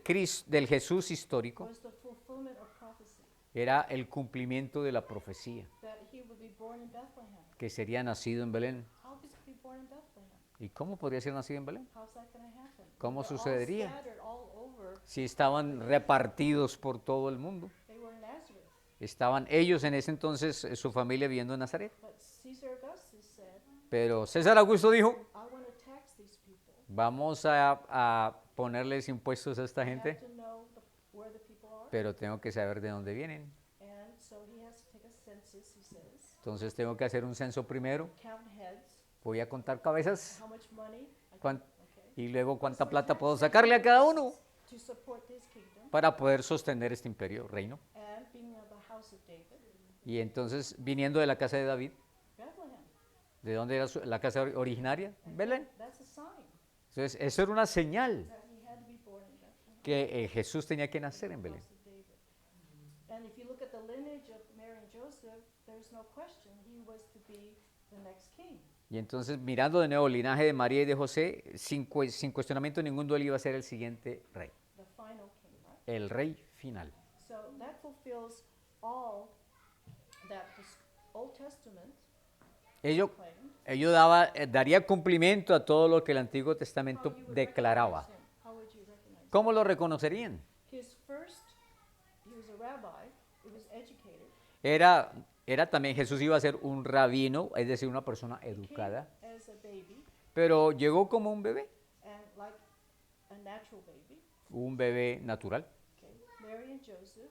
Speaker 1: Jesús histórico
Speaker 2: was the fulfillment of prophecy,
Speaker 1: era el cumplimiento de la profecía,
Speaker 2: that he would be born in Bethlehem.
Speaker 1: que sería nacido en Belén.
Speaker 2: How could he be born in Bethlehem?
Speaker 1: ¿Y cómo podría ser nacido en Belén?
Speaker 2: How's that going to happen?
Speaker 1: ¿Cómo
Speaker 2: They're all
Speaker 1: sucedería?
Speaker 2: scattered all over.
Speaker 1: Si estaban repartidos por todo el mundo.
Speaker 2: They were in Nazareth.
Speaker 1: Estaban ellos en ese entonces, su familia viviendo en Nazaret.
Speaker 2: But Caesar Augustus said,
Speaker 1: Pero César Augusto dijo,
Speaker 2: I want to tax these people.
Speaker 1: vamos a ponerles impuestos a esta
Speaker 2: I have
Speaker 1: gente,
Speaker 2: to know where the people are.
Speaker 1: pero tengo que saber de dónde vienen.
Speaker 2: And so he has to take a census, he says,
Speaker 1: Entonces tengo que hacer un censo primero,
Speaker 2: count heads,
Speaker 1: voy a contar cabezas
Speaker 2: how much money,
Speaker 1: cuán-
Speaker 2: okay,
Speaker 1: y luego cuánta plata puedo sacarle a cada uno
Speaker 2: to support this kingdom,
Speaker 1: para poder sostener este imperio, reino.
Speaker 2: and being of the house of David,
Speaker 1: Y entonces, viniendo de la casa de David,
Speaker 2: Bethlehem.
Speaker 1: ¿de dónde era la casa originaria? Belén.
Speaker 2: That's a sign
Speaker 1: Entonces, eso era una señal
Speaker 2: that he had to be born in Bethlehem,
Speaker 1: que Jesús tenía que nacer en Belén.
Speaker 2: house of David. And if you look at the lineage of Mary and Joseph, there's no question he was to be the next king.
Speaker 1: Y entonces, mirando de nuevo el linaje de María y de José, sin cuestionamiento ninguno, él iba a ser el siguiente rey,
Speaker 2: The final king, right?
Speaker 1: el rey final.
Speaker 2: So that fulfills all that the Old Testament
Speaker 1: Ello,
Speaker 2: claimed.
Speaker 1: daría cumplimiento a todo lo que el Antiguo
Speaker 2: How
Speaker 1: Testamento
Speaker 2: you would
Speaker 1: declaraba.
Speaker 2: recognize him. How would you recognize him?
Speaker 1: ¿Cómo lo reconocerían?
Speaker 2: His first, he was a rabbi, he was educated.
Speaker 1: Era también, Jesús iba a ser un rabino, es decir, una persona
Speaker 2: Came
Speaker 1: educada,
Speaker 2: as a baby,
Speaker 1: pero llegó como un bebé
Speaker 2: like a natural baby.
Speaker 1: un bebé natural.
Speaker 2: Okay. Mary and Joseph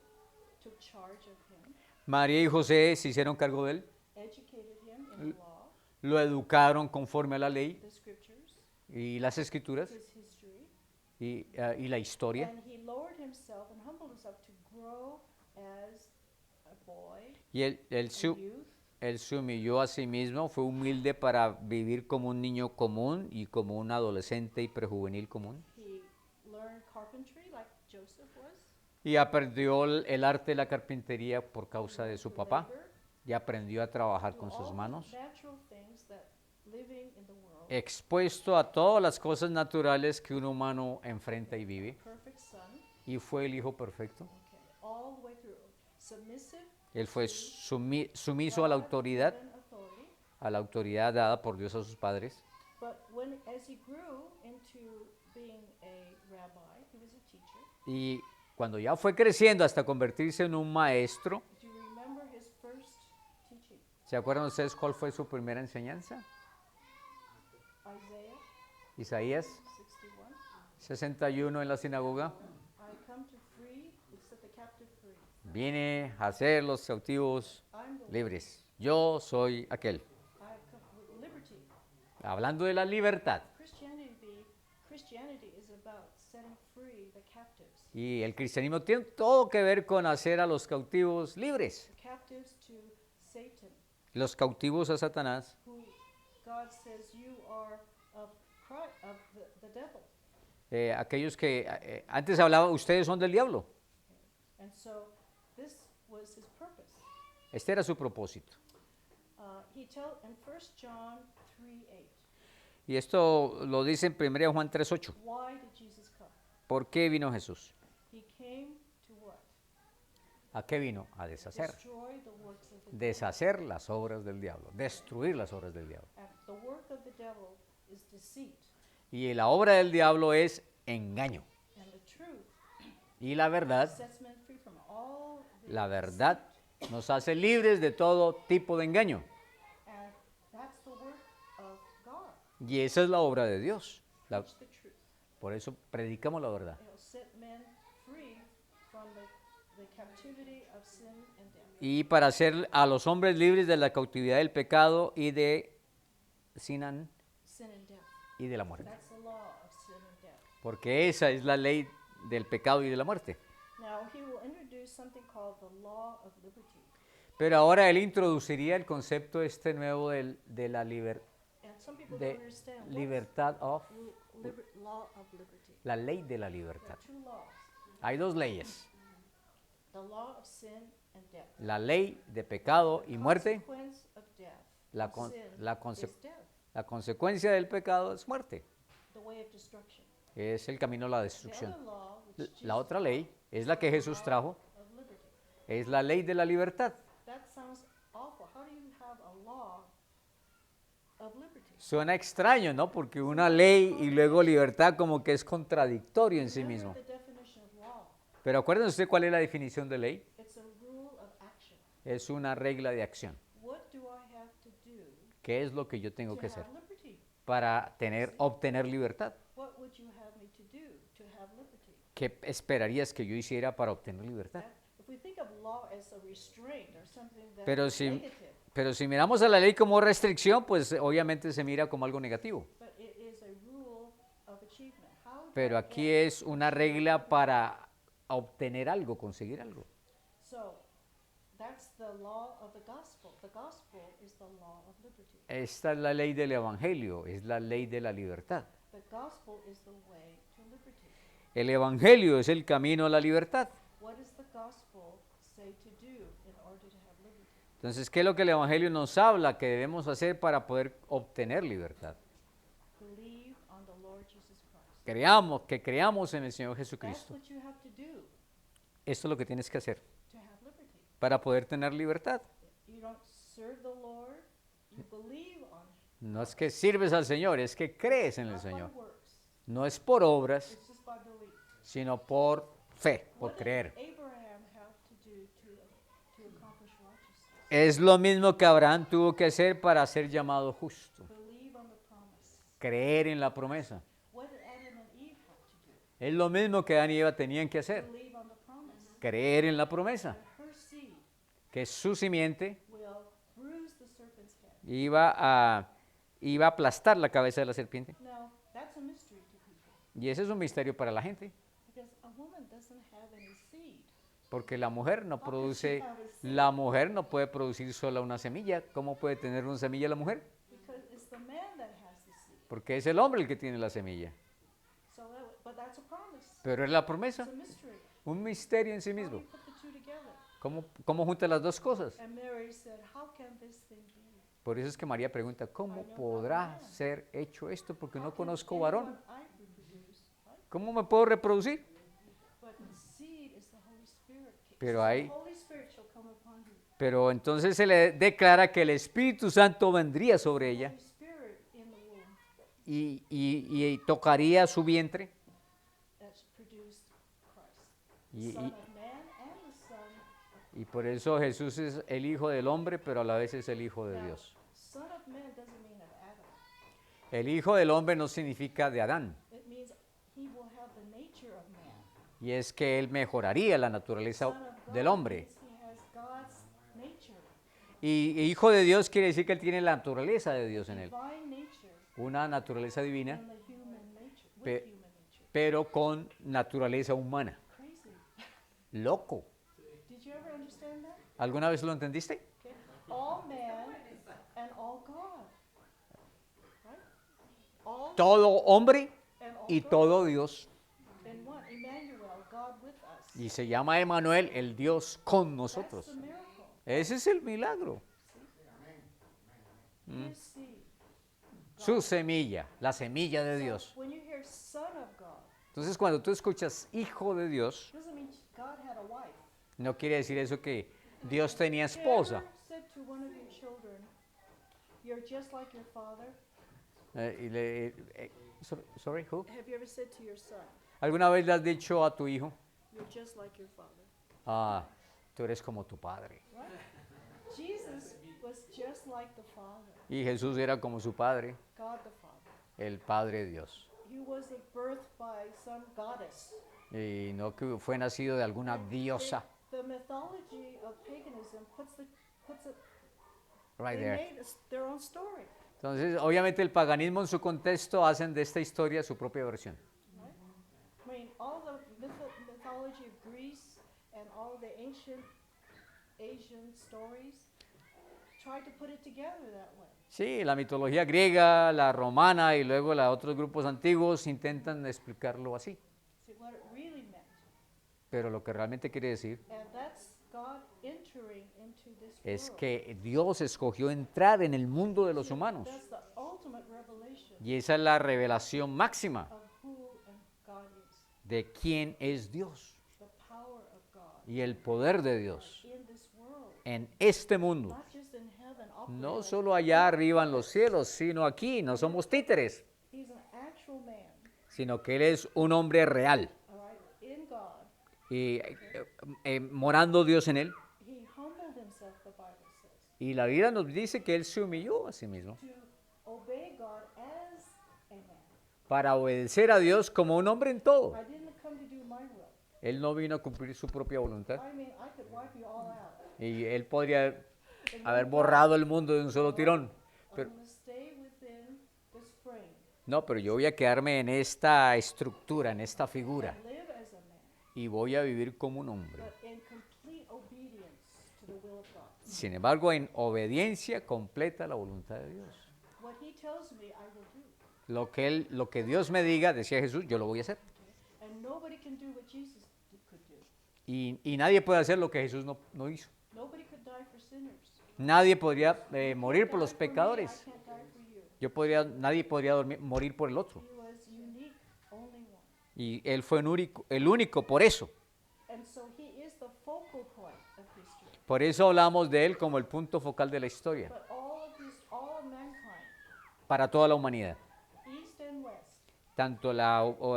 Speaker 2: took charge of him,
Speaker 1: María y José se hicieron cargo de él,
Speaker 2: educated him in the law,
Speaker 1: lo educaron conforme a la ley
Speaker 2: the scriptures,
Speaker 1: y las escrituras
Speaker 2: his history,
Speaker 1: y la historia.
Speaker 2: and he lowered himself and humbled himself to grow as a boy,
Speaker 1: Y
Speaker 2: a youth,
Speaker 1: él se humilló a sí mismo, fue humilde para vivir como un niño común y como un adolescente y prejuvenil común.
Speaker 2: he learned carpentry like Joseph was,
Speaker 1: Y aprendió el arte de la carpintería por causa de su papá.
Speaker 2: labor,
Speaker 1: Y aprendió a trabajar
Speaker 2: do
Speaker 1: con
Speaker 2: all
Speaker 1: sus
Speaker 2: the
Speaker 1: manos.
Speaker 2: natural things that living in the world,
Speaker 1: Expuesto a todas las cosas naturales que un humano enfrenta y vive.
Speaker 2: perfect son,
Speaker 1: Y fue el hijo perfecto.
Speaker 2: okay, all the way through, submissive,
Speaker 1: Él fue sumiso a la autoridad,
Speaker 2: God-given authority.
Speaker 1: dada por Dios a sus padres.
Speaker 2: But as he grew into being a rabbi, he was a teacher.
Speaker 1: Y cuando ya fue creciendo hasta convertirse en un maestro,
Speaker 2: Do you remember his first teaching?
Speaker 1: ¿se acuerdan ustedes cuál fue su primera enseñanza?
Speaker 2: Isaiah
Speaker 1: Isaías
Speaker 2: 61.
Speaker 1: 61 en la sinagoga.
Speaker 2: I come to free, to set the captive free.
Speaker 1: Vine a hacer los cautivos
Speaker 2: I'm the
Speaker 1: libres. Yo soy aquel.
Speaker 2: I have come with liberty.
Speaker 1: Hablando de la libertad.
Speaker 2: Christianity is about setting free the captives.
Speaker 1: Y el cristianismo tiene todo que ver con hacer a los cautivos libres.
Speaker 2: The captives to Satan,
Speaker 1: Los cautivos a Satanás,
Speaker 2: who God says you are of the devil.
Speaker 1: aquellos que antes hablaba, ustedes son del diablo.
Speaker 2: And so this was his purpose.
Speaker 1: Este era su propósito.
Speaker 2: He tell in 1 John 3:8.
Speaker 1: Y esto lo dice en 1 Juan 3:8.
Speaker 2: Why did Jesus come?
Speaker 1: ¿Por qué vino Jesús?
Speaker 2: He came to what?
Speaker 1: ¿A qué vino? A deshacer.
Speaker 2: Destroy the works of the devil.
Speaker 1: Deshacer las obras del diablo. Destruir las obras del diablo.
Speaker 2: And the work of the devil is deceit.
Speaker 1: Y la obra del diablo es engaño.
Speaker 2: And the truth
Speaker 1: Y la verdad,
Speaker 2: sets men free from all the
Speaker 1: la verdad nos hace libres de todo tipo de engaño.
Speaker 2: And that's the work of God.
Speaker 1: Y esa es la obra de Dios.
Speaker 2: Teach the truth.
Speaker 1: Por eso predicamos la verdad.
Speaker 2: It'll set men free from the captivity of sin and death.
Speaker 1: y para hacer a los hombres libres de la cautividad del pecado y de Sinan
Speaker 2: Sin and death.
Speaker 1: y de la muerte.
Speaker 2: That's the law of sin and death.
Speaker 1: Porque esa es la ley del pecado y de la muerte.
Speaker 2: Now, he will introduce something called the law of liberty.
Speaker 1: Pero ahora él introduciría el concepto este nuevo de la
Speaker 2: And some people
Speaker 1: de
Speaker 2: don't understand what's
Speaker 1: libertad of,
Speaker 2: law of liberty.
Speaker 1: la ley de la
Speaker 2: There
Speaker 1: libertad.
Speaker 2: are two laws.
Speaker 1: Hay dos leyes,
Speaker 2: The law of sin and death.
Speaker 1: la ley de pecado y muerte.
Speaker 2: Consequence of death.
Speaker 1: La,
Speaker 2: of
Speaker 1: con-
Speaker 2: sin
Speaker 1: la conse-
Speaker 2: is death,
Speaker 1: la consecuencia del pecado es muerte,
Speaker 2: the way of destruction.
Speaker 1: es el camino a la
Speaker 2: The
Speaker 1: destrucción.
Speaker 2: other law, which
Speaker 1: La
Speaker 2: Jesus
Speaker 1: otra ley es la que Jesús trajo,
Speaker 2: of liberty.
Speaker 1: es la ley de la libertad.
Speaker 2: That sounds awful. How do you have a law of liberty?
Speaker 1: Suena extraño, ¿no? Porque una ley y luego libertad como que es contradictorio en sí
Speaker 2: Remember
Speaker 1: mismo.
Speaker 2: the definition of law.
Speaker 1: Pero acuérdense usted cuál es la definición de ley.
Speaker 2: It's a rule of action.
Speaker 1: Es una regla de acción.
Speaker 2: What do I have to do
Speaker 1: ¿Qué es lo que yo tengo
Speaker 2: to
Speaker 1: que hacer
Speaker 2: have liberty?
Speaker 1: para obtener libertad?
Speaker 2: What would you have me to do to have liberty?
Speaker 1: ¿Qué esperarías que yo hiciera para obtener libertad?
Speaker 2: If we think of law as a restraint or something that's
Speaker 1: Pero si,
Speaker 2: negative,
Speaker 1: pero si miramos a la ley como restricción, pues obviamente se mira como algo negativo.
Speaker 2: but it is a rule of achievement. How do
Speaker 1: Pero
Speaker 2: I
Speaker 1: aquí
Speaker 2: get-
Speaker 1: es una regla para obtener algo, conseguir algo.
Speaker 2: So, that's the law of the gospel. The gospel is the law of liberty.
Speaker 1: Esta es la ley del evangelio, es la ley de la libertad.
Speaker 2: The gospel is the way to liberty.
Speaker 1: El evangelio es el camino a la libertad.
Speaker 2: What does the gospel say to do in order to have liberty?
Speaker 1: Entonces, ¿qué es lo que el evangelio nos habla que debemos hacer para poder obtener libertad?
Speaker 2: Believe on the Lord Jesus Christ.
Speaker 1: Creamos en el Señor
Speaker 2: That's
Speaker 1: Jesucristo.
Speaker 2: what you have to do
Speaker 1: Esto es lo que tienes que hacer
Speaker 2: to have liberty.
Speaker 1: para poder tener libertad.
Speaker 2: You don't serve the Lord, you believe on Him.
Speaker 1: No es que sirves al Señor, es que crees en el
Speaker 2: Not by
Speaker 1: Señor.
Speaker 2: works.
Speaker 1: No es por obras,
Speaker 2: It's just by belief.
Speaker 1: sino por fe, por
Speaker 2: What did
Speaker 1: creer.
Speaker 2: Abraham have to do to accomplish righteousness?
Speaker 1: Es lo mismo que Abraham tuvo que hacer para ser llamado justo.
Speaker 2: Believe on the promise.
Speaker 1: Creer en la promesa.
Speaker 2: What did Adam and Eve have to do?
Speaker 1: Es lo mismo que Adán y Eva tenían que hacer.
Speaker 2: Believe on the promise.
Speaker 1: Creer en la promesa.
Speaker 2: That her seed
Speaker 1: Que su simiente
Speaker 2: will bruise the serpent's head.
Speaker 1: iba a aplastar la cabeza de la serpiente.
Speaker 2: Now, that's a mystery to people
Speaker 1: Y ese es un misterio para la gente.
Speaker 2: because a woman doesn't have any seed.
Speaker 1: Porque la mujer no puede producir sola una semilla. ¿Cómo puede tener una semilla la mujer?
Speaker 2: Because it's the man that has the seed.
Speaker 1: Porque es el hombre el que tiene la semilla.
Speaker 2: But that's a promise.
Speaker 1: Pero es la
Speaker 2: It's
Speaker 1: promesa,
Speaker 2: a mystery.
Speaker 1: un misterio en sí
Speaker 2: How do
Speaker 1: mismo.
Speaker 2: you put the two together?
Speaker 1: ¿Cómo junta las dos cosas?
Speaker 2: And Mary said, "How can this thing be?
Speaker 1: Por eso es que María pregunta, ¿cómo podrá ser hecho esto? Porque
Speaker 2: How
Speaker 1: no
Speaker 2: can
Speaker 1: conozco varón.
Speaker 2: anyone I reproduce?" Right?
Speaker 1: ¿Cómo me puedo reproducir?
Speaker 2: But the seed is the Holy Spirit.
Speaker 1: Pero
Speaker 2: The
Speaker 1: hay-
Speaker 2: Holy Spirit shall come upon you.
Speaker 1: Pero entonces se le declara que el Espíritu Santo vendría sobre ella
Speaker 2: Holy Spirit in the womb
Speaker 1: y tocaría su vientre.
Speaker 2: that's produced Christ,
Speaker 1: Y,
Speaker 2: Son
Speaker 1: y-
Speaker 2: of Man and the Son of
Speaker 1: y por eso Jesús es el Hijo del hombre, pero a la vez es el Hijo de
Speaker 2: Now,
Speaker 1: Dios.
Speaker 2: Son of Man doesn't mean of Adam.
Speaker 1: El Hijo del hombre no significa de Adán,
Speaker 2: It means he will have the nature of man.
Speaker 1: y es que él mejoraría la naturaleza
Speaker 2: Son of God
Speaker 1: del hombre.
Speaker 2: means he has God's nature,
Speaker 1: Y Hijo de Dios quiere decir que él tiene la naturaleza de Dios en él,
Speaker 2: divine nature,
Speaker 1: una naturaleza divina,
Speaker 2: and the human nature, with
Speaker 1: Pe-
Speaker 2: human nature.
Speaker 1: pero con naturaleza humana.
Speaker 2: Crazy.
Speaker 1: Loco.
Speaker 2: Did you ever understand that?
Speaker 1: ¿Alguna vez lo entendiste?
Speaker 2: Okay. All man and all God. Right? All
Speaker 1: Todo hombre
Speaker 2: and all
Speaker 1: y
Speaker 2: God.
Speaker 1: todo Dios.
Speaker 2: In one, Emmanuel, God with us.
Speaker 1: Y se llama Emanuel, el Dios con
Speaker 2: That's
Speaker 1: nosotros.
Speaker 2: the miracle.
Speaker 1: Ese es el milagro.
Speaker 2: His seed.
Speaker 1: Su semilla, la semilla de Dios.
Speaker 2: When you hear Son of God,
Speaker 1: Entonces, cuando tú escuchas Hijo de Dios,
Speaker 2: doesn't mean God had a wife.
Speaker 1: no quiere decir eso que Dios tenía
Speaker 2: Have you
Speaker 1: esposa.
Speaker 2: ever said to one of your children, "You're just like your father"?
Speaker 1: Sorry, who?
Speaker 2: Have you ever said to your son,
Speaker 1: ¿Alguna vez le has dicho a tu hijo,
Speaker 2: "You're just like your father"?
Speaker 1: tú eres como tu padre?
Speaker 2: Right? Jesus was just like the Father,
Speaker 1: Y Jesús era como su padre,
Speaker 2: God the Father.
Speaker 1: el Padre de Dios.
Speaker 2: He wasn't birthed by some goddess.
Speaker 1: Y no que fue nacido de alguna diosa.
Speaker 2: The the mythology of paganism puts it,
Speaker 1: Right
Speaker 2: they
Speaker 1: there.
Speaker 2: made their own story.
Speaker 1: Entonces, obviamente el paganismo en su contexto hacen de esta historia su propia versión.
Speaker 2: Right? I mean, all the mythology of Greece and all of the ancient Asian stories tried to put it together that way.
Speaker 1: Sí, la mitología griega, la romana y luego los otros grupos antiguos intentan explicarlo así.
Speaker 2: See what it really meant.
Speaker 1: Pero lo que realmente quiere decir
Speaker 2: And that's God entering into this
Speaker 1: es
Speaker 2: world.
Speaker 1: que Dios escogió entrar en el mundo de los
Speaker 2: See,
Speaker 1: humanos.
Speaker 2: that's the ultimate revelation
Speaker 1: Y esa es la revelación máxima
Speaker 2: of who God is,
Speaker 1: de quién es Dios
Speaker 2: the power of God
Speaker 1: y el poder de Dios
Speaker 2: in this world,
Speaker 1: en este mundo.
Speaker 2: not just in heaven.
Speaker 1: No solo allá arriba en los cielos, sino aquí. No somos títeres,
Speaker 2: He's an actual man,
Speaker 1: sino que Él es un hombre real.
Speaker 2: all right, in God.
Speaker 1: Y morando Dios en Él.
Speaker 2: He humbled himself, the Bible says,
Speaker 1: Y la Biblia nos dice que Él se humilló a sí mismo
Speaker 2: to obey God as a man.
Speaker 1: para obedecer a Dios como un hombre en todo.
Speaker 2: I didn't come to do my will.
Speaker 1: Él no vino a cumplir su propia voluntad.
Speaker 2: I mean, I could wipe you all out.
Speaker 1: Y Él podría haber borrado el mundo de un solo tirón. Pero,
Speaker 2: I'm going to stay within this frame
Speaker 1: no, pero yo voy a quedarme en esta estructura, en esta figura.
Speaker 2: and live as a man,
Speaker 1: Y voy a vivir como un hombre.
Speaker 2: but in complete obedience to the will of God.
Speaker 1: Sin embargo, en obediencia completa a la voluntad de Dios.
Speaker 2: What he tells me, I will do.
Speaker 1: Lo que Dios me diga, decía Jesús, yo lo voy a hacer.
Speaker 2: And nobody can do what Jesus could do.
Speaker 1: Y nadie puede hacer lo que Jesús no hizo.
Speaker 2: Nobody could die for sinners.
Speaker 1: Nadie podría morir por
Speaker 2: Die
Speaker 1: los
Speaker 2: for me,
Speaker 1: pecadores.
Speaker 2: I can't die for you.
Speaker 1: Nadie podría morir por el otro.
Speaker 2: He was unique, only one.
Speaker 1: Y Él fue el único por eso.
Speaker 2: And so he is the focal point of history.
Speaker 1: Por eso hablamos de Él como el punto focal de la historia,
Speaker 2: But all of mankind,
Speaker 1: para toda la humanidad.
Speaker 2: east and west,
Speaker 1: Tanto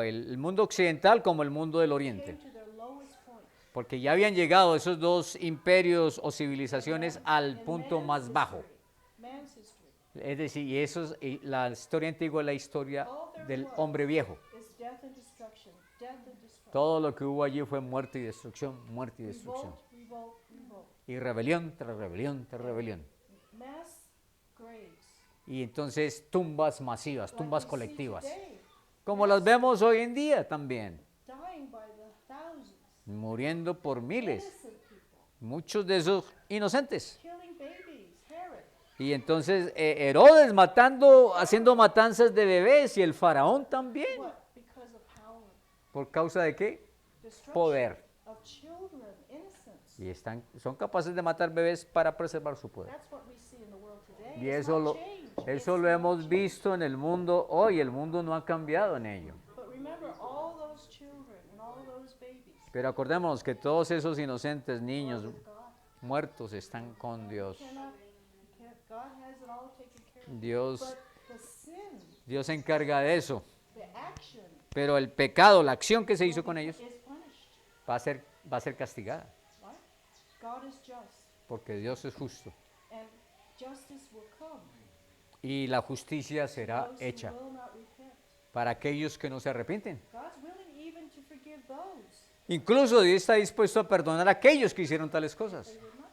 Speaker 1: el mundo occidental como el mundo del oriente.
Speaker 2: came to their lowest point.
Speaker 1: Porque ya habían llegado esos dos imperios o civilizaciones al
Speaker 2: In
Speaker 1: punto
Speaker 2: man's
Speaker 1: más bajo.
Speaker 2: history, man's history
Speaker 1: Es decir, y la historia antigua es la historia
Speaker 2: All there
Speaker 1: del
Speaker 2: was
Speaker 1: hombre viejo.
Speaker 2: is death and destruction, death and destruction.
Speaker 1: Todo lo que hubo allí fue muerte y destrucción, muerte y destrucción.
Speaker 2: Revolt, revolt, revolt.
Speaker 1: Y rebelión tras rebelión tras rebelión.
Speaker 2: Mass graves.
Speaker 1: Y entonces tumbas masivas,
Speaker 2: like
Speaker 1: tumbas
Speaker 2: we see
Speaker 1: colectivas.
Speaker 2: today,
Speaker 1: Como las vemos hoy en día también.
Speaker 2: dying by the thousands.
Speaker 1: Muriendo por miles.
Speaker 2: Innocent people.
Speaker 1: Muchos de esos inocentes.
Speaker 2: Killing babies. Herod.
Speaker 1: Y entonces Herodes haciendo matanzas de bebés y el faraón también.
Speaker 2: What? Because of power.
Speaker 1: ¿Por causa de qué?
Speaker 2: Destruction
Speaker 1: Poder.
Speaker 2: of children, innocence.
Speaker 1: Y son capaces de matar bebés para preservar su poder.
Speaker 2: That's what we see in the world today.
Speaker 1: Y
Speaker 2: It's
Speaker 1: eso
Speaker 2: not changed.
Speaker 1: eso
Speaker 2: It's
Speaker 1: lo
Speaker 2: not
Speaker 1: hemos
Speaker 2: changed.
Speaker 1: visto en el mundo hoy. El mundo no ha cambiado en ello.
Speaker 2: But remember, all those children and all those babies
Speaker 1: Pero acordémonos que todos esos inocentes
Speaker 2: are
Speaker 1: niños
Speaker 2: with God.
Speaker 1: muertos están con Dios.
Speaker 2: God has it all taken care of.
Speaker 1: Dios,
Speaker 2: But the sin,
Speaker 1: Dios se encarga de eso.
Speaker 2: the action,
Speaker 1: Pero el pecado, la acción que se hizo con ellos,
Speaker 2: is punished.
Speaker 1: va a ser castigada.
Speaker 2: Right? God is just,
Speaker 1: Porque Dios es justo.
Speaker 2: and justice will come.
Speaker 1: Y la justicia será
Speaker 2: Those
Speaker 1: hecha
Speaker 2: who will not repent.
Speaker 1: para aquellos que no se arrepienten.
Speaker 2: God's willing even to forgive those
Speaker 1: Incluso Dios está dispuesto a perdonar a aquellos que hicieron tales cosas.
Speaker 2: who will not.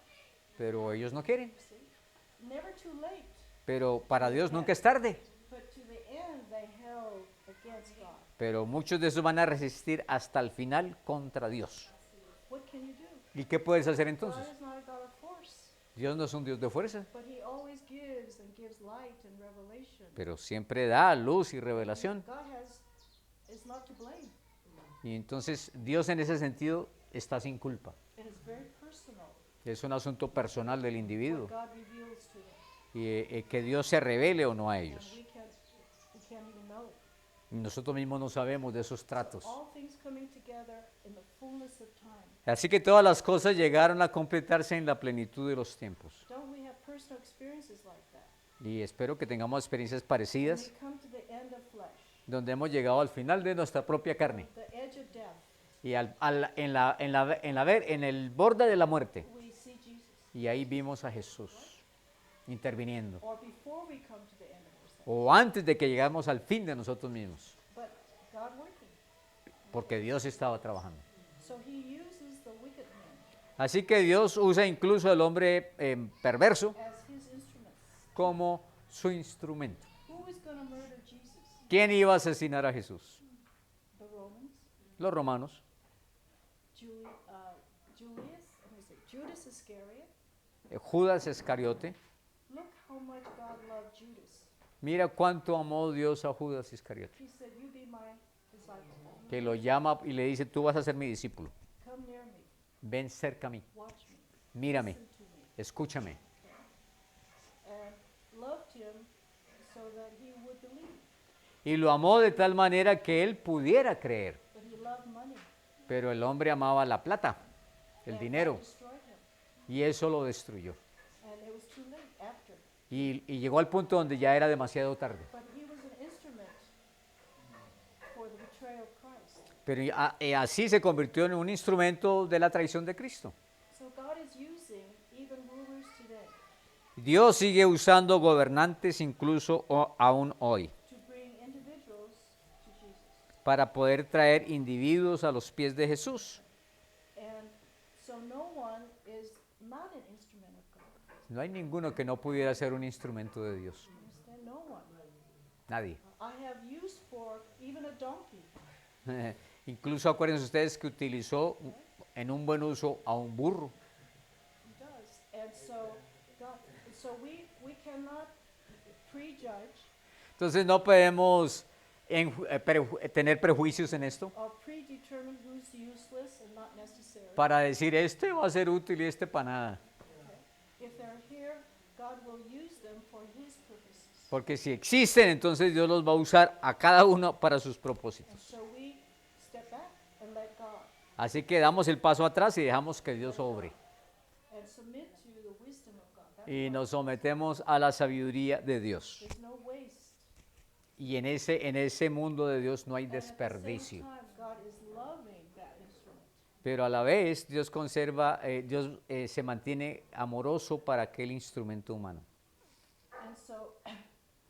Speaker 1: Pero ellos no quieren.
Speaker 2: See? Never too late,
Speaker 1: Pero para Dios nunca es tarde.
Speaker 2: but to the end they held against God.
Speaker 1: Pero muchos de esos van a resistir hasta el final contra Dios.
Speaker 2: What can you do?
Speaker 1: ¿Y qué puedes hacer
Speaker 2: God
Speaker 1: entonces?
Speaker 2: is not a God of force,
Speaker 1: Dios no es un Dios de fuerza,
Speaker 2: but He always gives and gives light and revelation.
Speaker 1: pero siempre da luz y revelación.
Speaker 2: God is not to blame.
Speaker 1: Y entonces Dios en ese sentido está sin culpa.
Speaker 2: It is very personal
Speaker 1: Es un asunto personal del
Speaker 2: what
Speaker 1: individuo
Speaker 2: God reveals to them,
Speaker 1: y que Dios se revele o no a
Speaker 2: and
Speaker 1: ellos.
Speaker 2: we can't even know it.
Speaker 1: Y nosotros mismos no sabemos de esos tratos.
Speaker 2: All things coming together in the fullness of time.
Speaker 1: Así que todas las cosas llegaron a completarse en la plenitud de los tiempos.
Speaker 2: Don't we have personal experiences like that?
Speaker 1: Y espero que tengamos experiencias
Speaker 2: When
Speaker 1: parecidas
Speaker 2: we come to the end of flesh,
Speaker 1: donde hemos llegado al final de nuestra propia carne
Speaker 2: the edge of death,
Speaker 1: y en el borde de la muerte.
Speaker 2: we see Jesus.
Speaker 1: Y ahí vimos a Jesús interviniendo.
Speaker 2: Or before we come to the end of ourselves.
Speaker 1: O antes de que llegamos al fin de nosotros mismos.
Speaker 2: But God working.
Speaker 1: Porque Dios estaba trabajando.
Speaker 2: So He uses the wicked man
Speaker 1: Así que Dios usa incluso al hombre perverso
Speaker 2: as his instruments.
Speaker 1: como su instrumento.
Speaker 2: Who is going to murder Jesus?
Speaker 1: ¿Quién iba a asesinar a Jesús?
Speaker 2: The Romans.
Speaker 1: Los romanos.
Speaker 2: Judas Iscariot.
Speaker 1: Judas Iscariote.
Speaker 2: Look how much God loved Judas.
Speaker 1: Mira cuánto amó Dios a Judas Iscariote,
Speaker 2: He said, "You be my disciple.
Speaker 1: que lo llama y le dice, tú vas a ser mi discípulo.
Speaker 2: Come near me,
Speaker 1: Ven cerca a mí,
Speaker 2: watch me,
Speaker 1: mírame,
Speaker 2: listen to me."
Speaker 1: escúchame.
Speaker 2: And loved him so that he would believe.
Speaker 1: Y lo amó de tal manera que él pudiera creer.
Speaker 2: But he loved money.
Speaker 1: Pero el hombre amaba la plata, el
Speaker 2: and
Speaker 1: dinero,
Speaker 2: that destroyed him.
Speaker 1: y eso lo destruyó.
Speaker 2: And it was too late after.
Speaker 1: Y llegó al punto donde ya era demasiado tarde.
Speaker 2: But he was an instrument for the betrayal of Christ.
Speaker 1: Pero así se convirtió en un instrumento de la traición de Cristo.
Speaker 2: So God is using even rulers today
Speaker 1: Dios sigue usando gobernantes incluso aún hoy
Speaker 2: to bring individuals to Jesus.
Speaker 1: para poder traer individuos a los pies de Jesús.
Speaker 2: And so no one is not an instrument of God.
Speaker 1: No hay ninguno que no pudiera ser un instrumento de Dios.
Speaker 2: Understand? No one.
Speaker 1: Nadie.
Speaker 2: I have used for even a donkey.
Speaker 1: Incluso acuérdense ustedes que utilizó en un buen uso a un burro.
Speaker 2: He does. And so we cannot prejudge
Speaker 1: Entonces no podemos tener prejuicios en esto
Speaker 2: or predetermine who's useless and not necessary.
Speaker 1: para decir este va a ser útil y este para nada.
Speaker 2: If they're here, God will use them for his purposes.
Speaker 1: Porque si existen, entonces Dios los va a usar a cada uno para sus
Speaker 2: And
Speaker 1: propósitos.
Speaker 2: so we step back and let God
Speaker 1: Así que damos el paso atrás y dejamos que Dios obre.
Speaker 2: and submit to the wisdom of God. That's
Speaker 1: Y
Speaker 2: why
Speaker 1: nos sometemos a la sabiduría de Dios.
Speaker 2: there's no waste.
Speaker 1: Y en ese mundo de Dios no hay
Speaker 2: And at the same
Speaker 1: desperdicio.
Speaker 2: time, God is loving that instrument.
Speaker 1: Pero a la vez Dios conserva, Dios se mantiene amoroso para aquel instrumento humano.
Speaker 2: And so,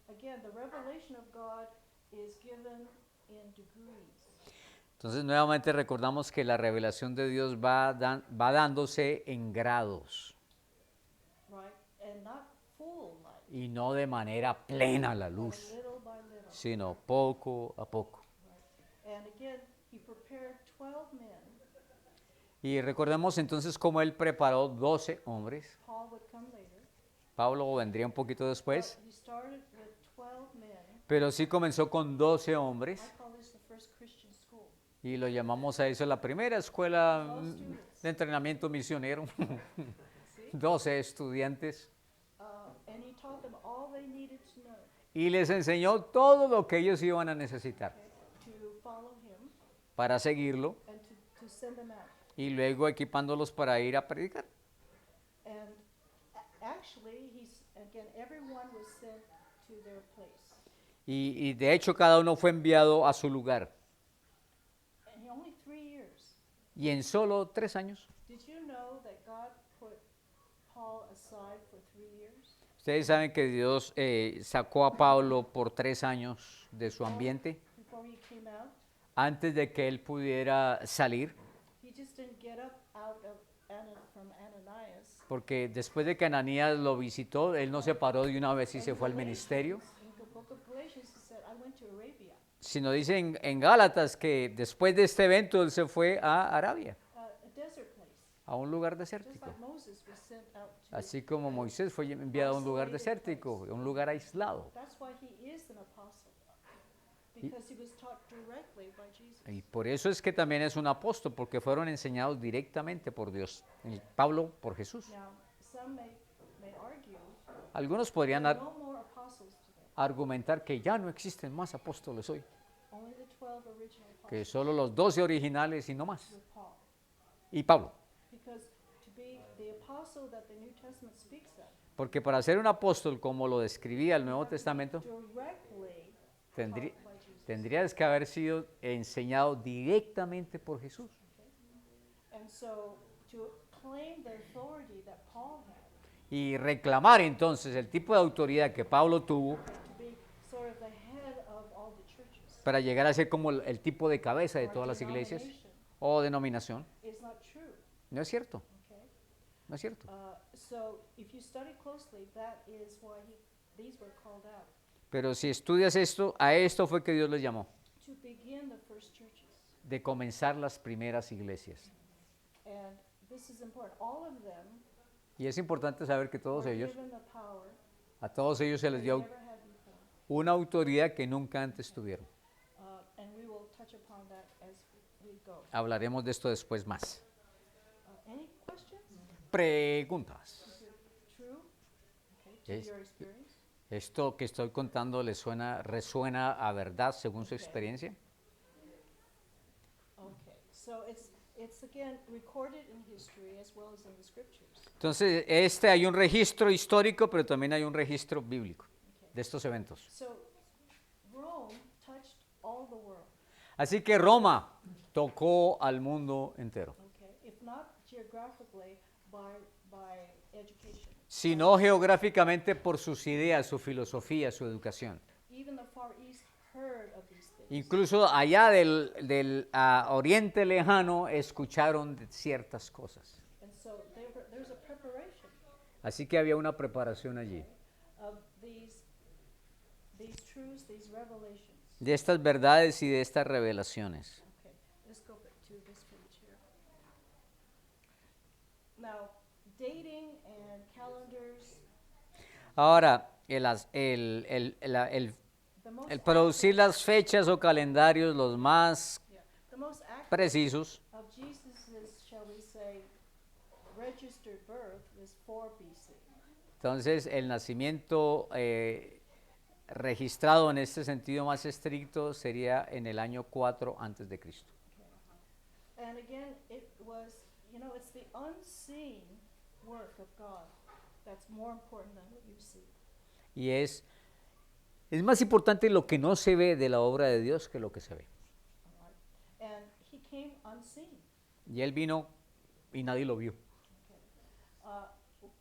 Speaker 2: again, the revelation of God is given in degrees.
Speaker 1: Entonces nuevamente recordamos que la revelación de Dios va dándose en grados
Speaker 2: Right? And not full light,
Speaker 1: y no de manera plena la
Speaker 2: but
Speaker 1: luz,
Speaker 2: little by little.
Speaker 1: sino poco a poco.
Speaker 2: Right? And again, he prepared 12 men.
Speaker 1: Y recordemos entonces cómo él preparó 12 hombres.
Speaker 2: Paul would come later.
Speaker 1: Pablo vendría un poquito después,
Speaker 2: But he started with 12 men.
Speaker 1: pero sí comenzó con 12 hombres
Speaker 2: I call this the first Christian school.
Speaker 1: y lo llamamos a eso la primera escuela de entrenamiento misionero.
Speaker 2: See?
Speaker 1: 12 estudiantes
Speaker 2: And he taught them all they needed to know,
Speaker 1: y les enseñó todo lo que ellos iban a necesitar
Speaker 2: okay, to follow him
Speaker 1: para seguirlo
Speaker 2: and to send them out.
Speaker 1: y luego equipándolos para ir a predicar.
Speaker 2: And actually, again, everyone was sent to their place.
Speaker 1: Y de hecho cada uno fue enviado a su lugar.
Speaker 2: And in only 3 years,
Speaker 1: Y en solo 3 años,
Speaker 2: did you know that God put Paul aside for 3 years?
Speaker 1: ustedes saben que Dios sacó a Pablo por 3 años de su ambiente
Speaker 2: Before he came out,
Speaker 1: antes de que él pudiera salir,
Speaker 2: he just didn't get up out of from Ananias.
Speaker 1: porque después de que Ananías lo visitó, él no se paró de una vez y se fue al ministerio,
Speaker 2: In the book of Galatians, he said, I went to Arabia,
Speaker 1: sino dice en Gálatas que después de este evento él se fue a Arabia,
Speaker 2: a desert place,
Speaker 1: a un lugar
Speaker 2: just
Speaker 1: desértico.
Speaker 2: like Moses was sent out to.
Speaker 1: Así como Moisés fue enviado a un lugar desértico, a un lugar aislado.
Speaker 2: That's why he is an apostle, because he was taught directly by Jesus.
Speaker 1: Y por eso es que también es un apóstol, porque fueron enseñados directamente por Dios. Pablo por Jesús.
Speaker 2: Now, some may argue
Speaker 1: Algunos podrían
Speaker 2: there are no more apostles today,
Speaker 1: argumentar que ya no existen más apóstoles hoy,
Speaker 2: only the 12 original
Speaker 1: que
Speaker 2: apostles
Speaker 1: solo los 12 originales y no más.
Speaker 2: with Paul.
Speaker 1: Y Pablo,
Speaker 2: Because to be the apostle that the New Testament speaks of,
Speaker 1: porque para ser un apóstol como lo describía el Nuevo Testamento,
Speaker 2: directly
Speaker 1: tendrí-
Speaker 2: taught by Jesus.
Speaker 1: tendrías que haber sido enseñado directamente por Jesús.
Speaker 2: And so to claim the authority that Paul had,
Speaker 1: Y reclamar entonces el tipo de autoridad que Pablo tuvo
Speaker 2: to be sort of the head of all the churches,
Speaker 1: para llegar a ser como el tipo de cabeza de
Speaker 2: or
Speaker 1: todas las iglesias
Speaker 2: denomination,
Speaker 1: o denominación,
Speaker 2: is not true.
Speaker 1: no es cierto.
Speaker 2: Okay?
Speaker 1: ¿no es cierto?
Speaker 2: So if you study closely, that is why these were called out
Speaker 1: Pero si estudias esto, a esto fue que Dios les llamó,
Speaker 2: to begin the first churches.
Speaker 1: de comenzar las primeras iglesias.
Speaker 2: And this is important. All of them
Speaker 1: Y es importante saber que todos
Speaker 2: were
Speaker 1: ellos,
Speaker 2: given a power
Speaker 1: a todos ellos se les
Speaker 2: they
Speaker 1: dio
Speaker 2: never had before.
Speaker 1: una autoridad que nunca antes tuvieron.
Speaker 2: And we will touch upon that as we go.
Speaker 1: Hablaremos de esto después más.
Speaker 2: Any questions?
Speaker 1: Preguntas.
Speaker 2: Is it true? Okay, to
Speaker 1: Yes.
Speaker 2: your experience?
Speaker 1: ¿Esto que estoy contando le resuena a verdad según su experiencia?
Speaker 2: Okay, so it's again recorded in history as well as in the scriptures.
Speaker 1: Entonces, hay un registro histórico, pero también hay un registro bíblico de estos eventos.
Speaker 2: So Rome touched all the world.
Speaker 1: Así que Roma tocó al mundo entero,
Speaker 2: Okay, if not geographically, by education.
Speaker 1: sino geográficamente por sus ideas, su filosofía, su educación.
Speaker 2: Even the Far East heard of these things.
Speaker 1: Incluso allá del Oriente Lejano escucharon de ciertas cosas.
Speaker 2: And so there's a preparation
Speaker 1: Así que había una preparación allí
Speaker 2: of these truths, these revelations.
Speaker 1: de estas verdades y de estas revelaciones.
Speaker 2: Okay, let's go back to this page here. Now, dating and calendars,
Speaker 1: Ahora, el
Speaker 2: the most
Speaker 1: producir las fechas o calendarios los más
Speaker 2: the most accurate
Speaker 1: precisos
Speaker 2: of Jesus's, shall we say, registered birth is 4 BC.
Speaker 1: entonces, el nacimiento registrado en este sentido más estricto sería en el año 4 antes de Cristo.
Speaker 2: And again, it was, it's the unseen work of God that's more important than what you see.
Speaker 1: Y es más importante lo que no se ve de la obra de Dios que lo que se ve.
Speaker 2: All right? And he came unseen,
Speaker 1: Y Él vino y nadie lo vio.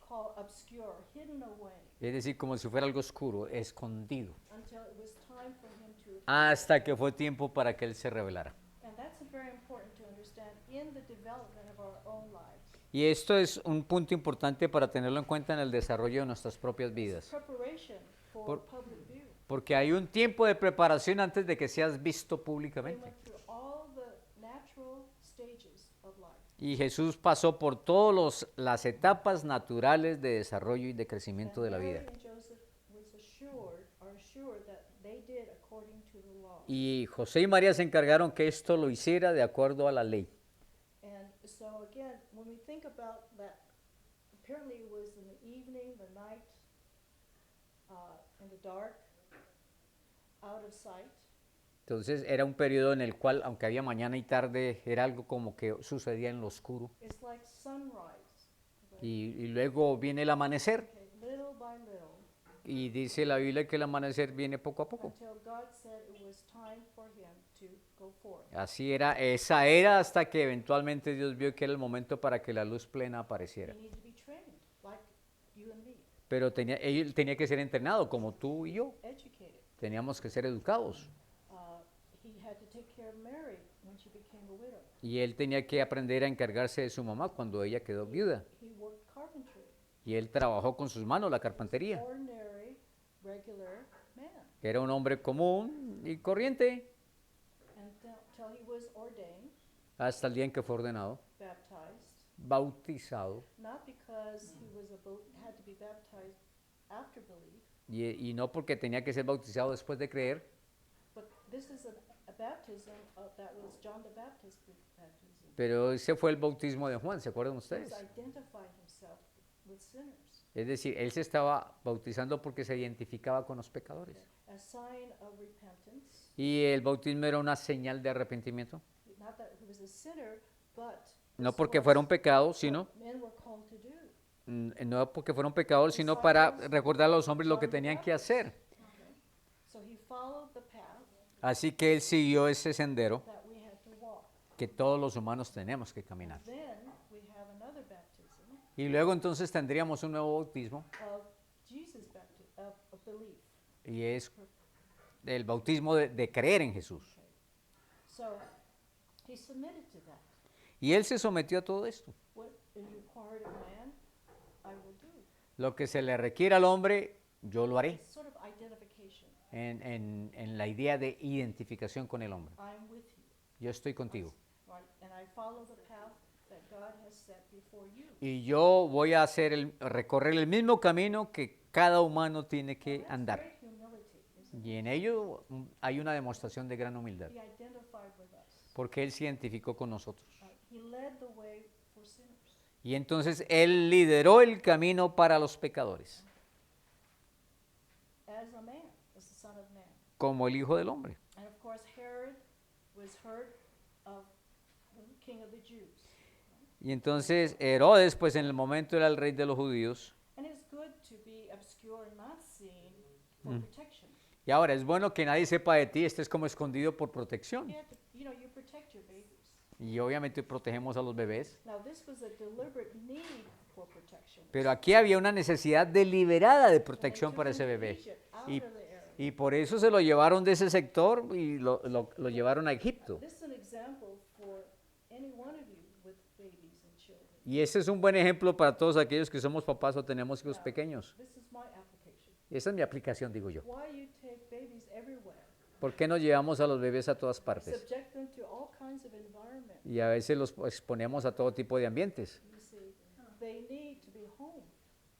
Speaker 2: called obscure, hidden away,
Speaker 1: Es decir, como si fuera algo oscuro, escondido,
Speaker 2: until it was time for him to.
Speaker 1: hasta que fue tiempo para que Él se revelara.
Speaker 2: And that's very important to understand in the development of our own lives.
Speaker 1: Y esto es un punto importante para tenerlo en cuenta en el desarrollo de nuestras propias vidas.
Speaker 2: Preparation for
Speaker 1: Por-
Speaker 2: public view.
Speaker 1: Porque hay un tiempo de preparación antes de que seas visto
Speaker 2: They
Speaker 1: públicamente.
Speaker 2: went through all the natural stages of life.
Speaker 1: Y Jesús pasó por todas las etapas naturales de desarrollo y de crecimiento
Speaker 2: And
Speaker 1: de la vida.
Speaker 2: Mary and Joseph are assured that they did according to the law.
Speaker 1: Y José y María se encargaron que esto lo hiciera de acuerdo a la ley.
Speaker 2: And so again, when we think about that, apparently it was in the evening, the night, in the dark, out of sight.
Speaker 1: Entonces era un periodo en el cual, aunque había mañana y tarde, era algo como que sucedía en lo oscuro.
Speaker 2: It's like sunrise.
Speaker 1: Y luego viene el amanecer.
Speaker 2: Okay, little by little,
Speaker 1: Y dice la Biblia que el amanecer viene poco a poco.
Speaker 2: until God said it was time for him to go forth.
Speaker 1: Así era, esa era hasta que eventualmente Dios vio que era el momento para que la luz plena apareciera.
Speaker 2: He needed to be trained, like you and me,
Speaker 1: Pero él tenía que ser entrenado como tú y yo.
Speaker 2: educated.
Speaker 1: Teníamos que ser educados.
Speaker 2: He had to take care of Mary when she became a widow.
Speaker 1: Y él tenía que aprender a encargarse de su mamá cuando ella quedó viuda.
Speaker 2: He worked carpentry,
Speaker 1: Y él trabajó con sus manos la carpintería.
Speaker 2: ordinary, regular man,
Speaker 1: Era un hombre común y corriente
Speaker 2: until he was ordained,
Speaker 1: hasta el día en que fue ordenado,
Speaker 2: baptized,
Speaker 1: bautizado.
Speaker 2: not because he was had to be baptized after belief,
Speaker 1: Y no porque tenía que ser bautizado después de creer,
Speaker 2: but this is a baptism that was John the Baptist's baptism.
Speaker 1: pero ese fue el bautismo de Juan, ¿se acuerdan
Speaker 2: He was
Speaker 1: ustedes?
Speaker 2: identifying himself with sinners,
Speaker 1: Es decir, él se estaba bautizando porque se identificaba con los pecadores.
Speaker 2: a sign of repentance.
Speaker 1: Y el bautismo era una señal de arrepentimiento.
Speaker 2: Not that he was a sinner, but
Speaker 1: No
Speaker 2: this
Speaker 1: porque
Speaker 2: was
Speaker 1: fuera un pecado,
Speaker 2: what
Speaker 1: sino
Speaker 2: men were called to do.
Speaker 1: no porque fuera un pecador, sino para recordar a los hombres lo que tenían que hacer.
Speaker 2: So he followed the path
Speaker 1: Así que él siguió ese sendero
Speaker 2: that we had to walk.
Speaker 1: que todos los humanos tenemos que caminar.
Speaker 2: Then we have another baptism
Speaker 1: Y luego entonces tendríamos un nuevo bautismo
Speaker 2: of Jesus' baptism, of belief.
Speaker 1: y es el bautismo de creer en Jesús.
Speaker 2: So he submitted to that.
Speaker 1: Y él se sometió a todo esto.
Speaker 2: What is required of man,
Speaker 1: Lo que se le requiere al hombre, yo lo haré.
Speaker 2: Sort of identification.
Speaker 1: En la idea de identificación con el hombre.
Speaker 2: I'm with you.
Speaker 1: Yo estoy contigo.
Speaker 2: Right? And I follow the path that God has set before you.
Speaker 1: Y yo voy a recorrer el mismo camino que cada humano tiene que
Speaker 2: That's
Speaker 1: andar.
Speaker 2: great humility, isn't it?
Speaker 1: Y en ello hay una demostración de gran humildad.
Speaker 2: He identified with us.
Speaker 1: Porque Él se identificó con nosotros.
Speaker 2: He led the way for sinners.
Speaker 1: Y entonces Él lideró el camino para los pecadores.
Speaker 2: As a man, as the Son of Man.
Speaker 1: Como el Hijo del Hombre.
Speaker 2: And of course, Herod was heard of the King of the Jews.
Speaker 1: Y entonces Herodes, pues en el momento era el rey de los judíos.
Speaker 2: And it's good to be obscure and not seen for protection.
Speaker 1: Y ahora es bueno que nadie sepa de ti, estés como escondido por protección.
Speaker 2: You have to, you protect your babies.
Speaker 1: Y obviamente protegemos a los bebés.
Speaker 2: Now, this was a deliberate need for protection.
Speaker 1: Pero aquí había una necesidad deliberada de
Speaker 2: And they
Speaker 1: protección
Speaker 2: took
Speaker 1: para
Speaker 2: him
Speaker 1: ese
Speaker 2: to
Speaker 1: bebé.
Speaker 2: Egypt, out
Speaker 1: Y,
Speaker 2: of the area.
Speaker 1: y por eso se lo llevaron de ese sector y lo llevaron a Egipto.
Speaker 2: This is an example for any one of you with babies and children.
Speaker 1: Y ese es un buen ejemplo para todos aquellos que somos papás o tenemos hijos pequeños.
Speaker 2: This is my application.
Speaker 1: Esa es mi aplicación, digo yo.
Speaker 2: Why you take babies everywhere,
Speaker 1: ¿Por qué nos llevamos a los bebés a todas partes?
Speaker 2: subject them to all kinds of environment.
Speaker 1: Y a veces los exponemos a todo tipo de ambientes.
Speaker 2: You see, they need to be home.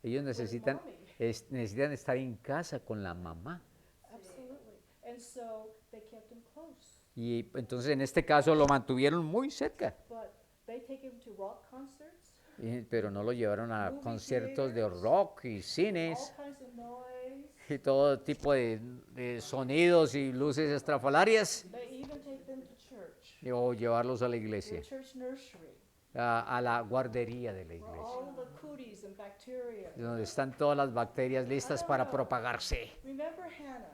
Speaker 1: Ellos necesitan estar en casa con la mamá.
Speaker 2: Absolutely. And so they kept him close.
Speaker 1: Y entonces en este caso lo mantuvieron muy cerca.
Speaker 2: But they take him to rock concerts,
Speaker 1: Pero no lo llevaron a
Speaker 2: Movie
Speaker 1: conciertos de
Speaker 2: theaters,
Speaker 1: rock y
Speaker 2: all
Speaker 1: cines
Speaker 2: kinds of noise.
Speaker 1: y todo tipo de sonidos y luces estrafalarias,
Speaker 2: They even take them to church,
Speaker 1: o llevarlos a la
Speaker 2: the
Speaker 1: iglesia,
Speaker 2: church nursery,
Speaker 1: a la guardería de la
Speaker 2: where
Speaker 1: iglesia,
Speaker 2: all the cooties and bacteria.
Speaker 1: donde están todas las bacterias listas para propagarse.
Speaker 2: Remember Hannah?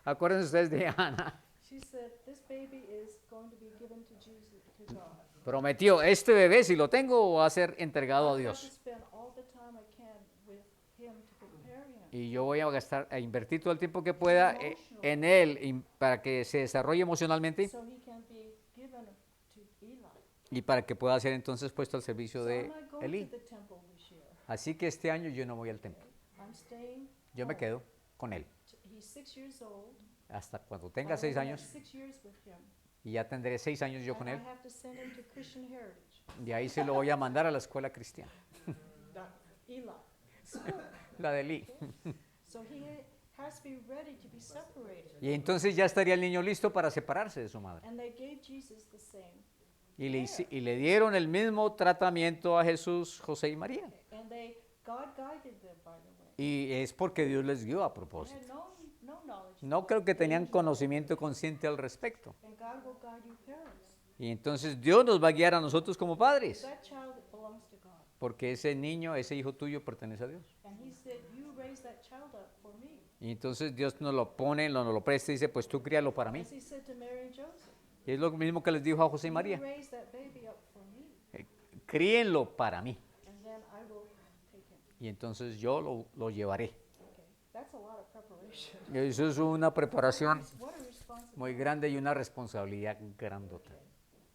Speaker 1: Acuérdense ustedes de Ana.
Speaker 2: She said, "This baby is going to be given to Jesus, to God.
Speaker 1: Prometió, este bebé si lo tengo va a ser entregado a
Speaker 2: I have to
Speaker 1: Dios.
Speaker 2: spend all the time I can with him to prepare him."
Speaker 1: Y yo voy a invertir todo el tiempo que pueda en él para que se desarrolle emocionalmente
Speaker 2: So he can be given to Eli.
Speaker 1: y para que pueda ser entonces puesto al servicio
Speaker 2: So
Speaker 1: de
Speaker 2: I'm not going
Speaker 1: Elí.
Speaker 2: to the temple this year.
Speaker 1: Así que este año yo no voy al templo,
Speaker 2: I'm staying
Speaker 1: yo me
Speaker 2: home.
Speaker 1: quedo con él
Speaker 2: He's 6 years old.
Speaker 1: hasta cuando
Speaker 2: I
Speaker 1: tenga 6
Speaker 2: only have
Speaker 1: años
Speaker 2: 6 years with him.
Speaker 1: y ya tendré 6 años yo con
Speaker 2: And
Speaker 1: él.
Speaker 2: I have to send him to Christian Heritage.
Speaker 1: De ahí se lo voy a mandar a la escuela cristiana,
Speaker 2: Eli. School.
Speaker 1: la de Elí.
Speaker 2: So he has to be ready to be separated.
Speaker 1: Y entonces ya estaría el niño listo para separarse de su madre.
Speaker 2: And they gave Jesus the same.
Speaker 1: Y le dieron el mismo tratamiento a Jesús, José y María.
Speaker 2: And God guided them, by the way.
Speaker 1: Y es porque Dios les dio a
Speaker 2: They
Speaker 1: propósito.
Speaker 2: had no knowledge.
Speaker 1: No creo que tenían conocimiento consciente al respecto.
Speaker 2: And God will guide you parents.
Speaker 1: Y entonces Dios nos va a guiar a nosotros como padres.
Speaker 2: That child belongs to God.
Speaker 1: Porque ese niño, ese hijo tuyo pertenece a Dios.
Speaker 2: And he said, "You raise that child up for me."
Speaker 1: Y entonces Dios nos lo pone, nos lo presta y dice, pues tú críalo para mí.
Speaker 2: As he said to Mary and Joseph,
Speaker 1: Y es lo mismo que les dijo a José y
Speaker 2: "You
Speaker 1: María.
Speaker 2: raise that baby up for me,
Speaker 1: Críenlo para mí.
Speaker 2: and then I will take him."
Speaker 1: Y entonces yo lo llevaré.
Speaker 2: Okay, that's a lot of preparation.
Speaker 1: Y eso es una preparación
Speaker 2: What a responsibility.
Speaker 1: muy grande y una responsabilidad grandota.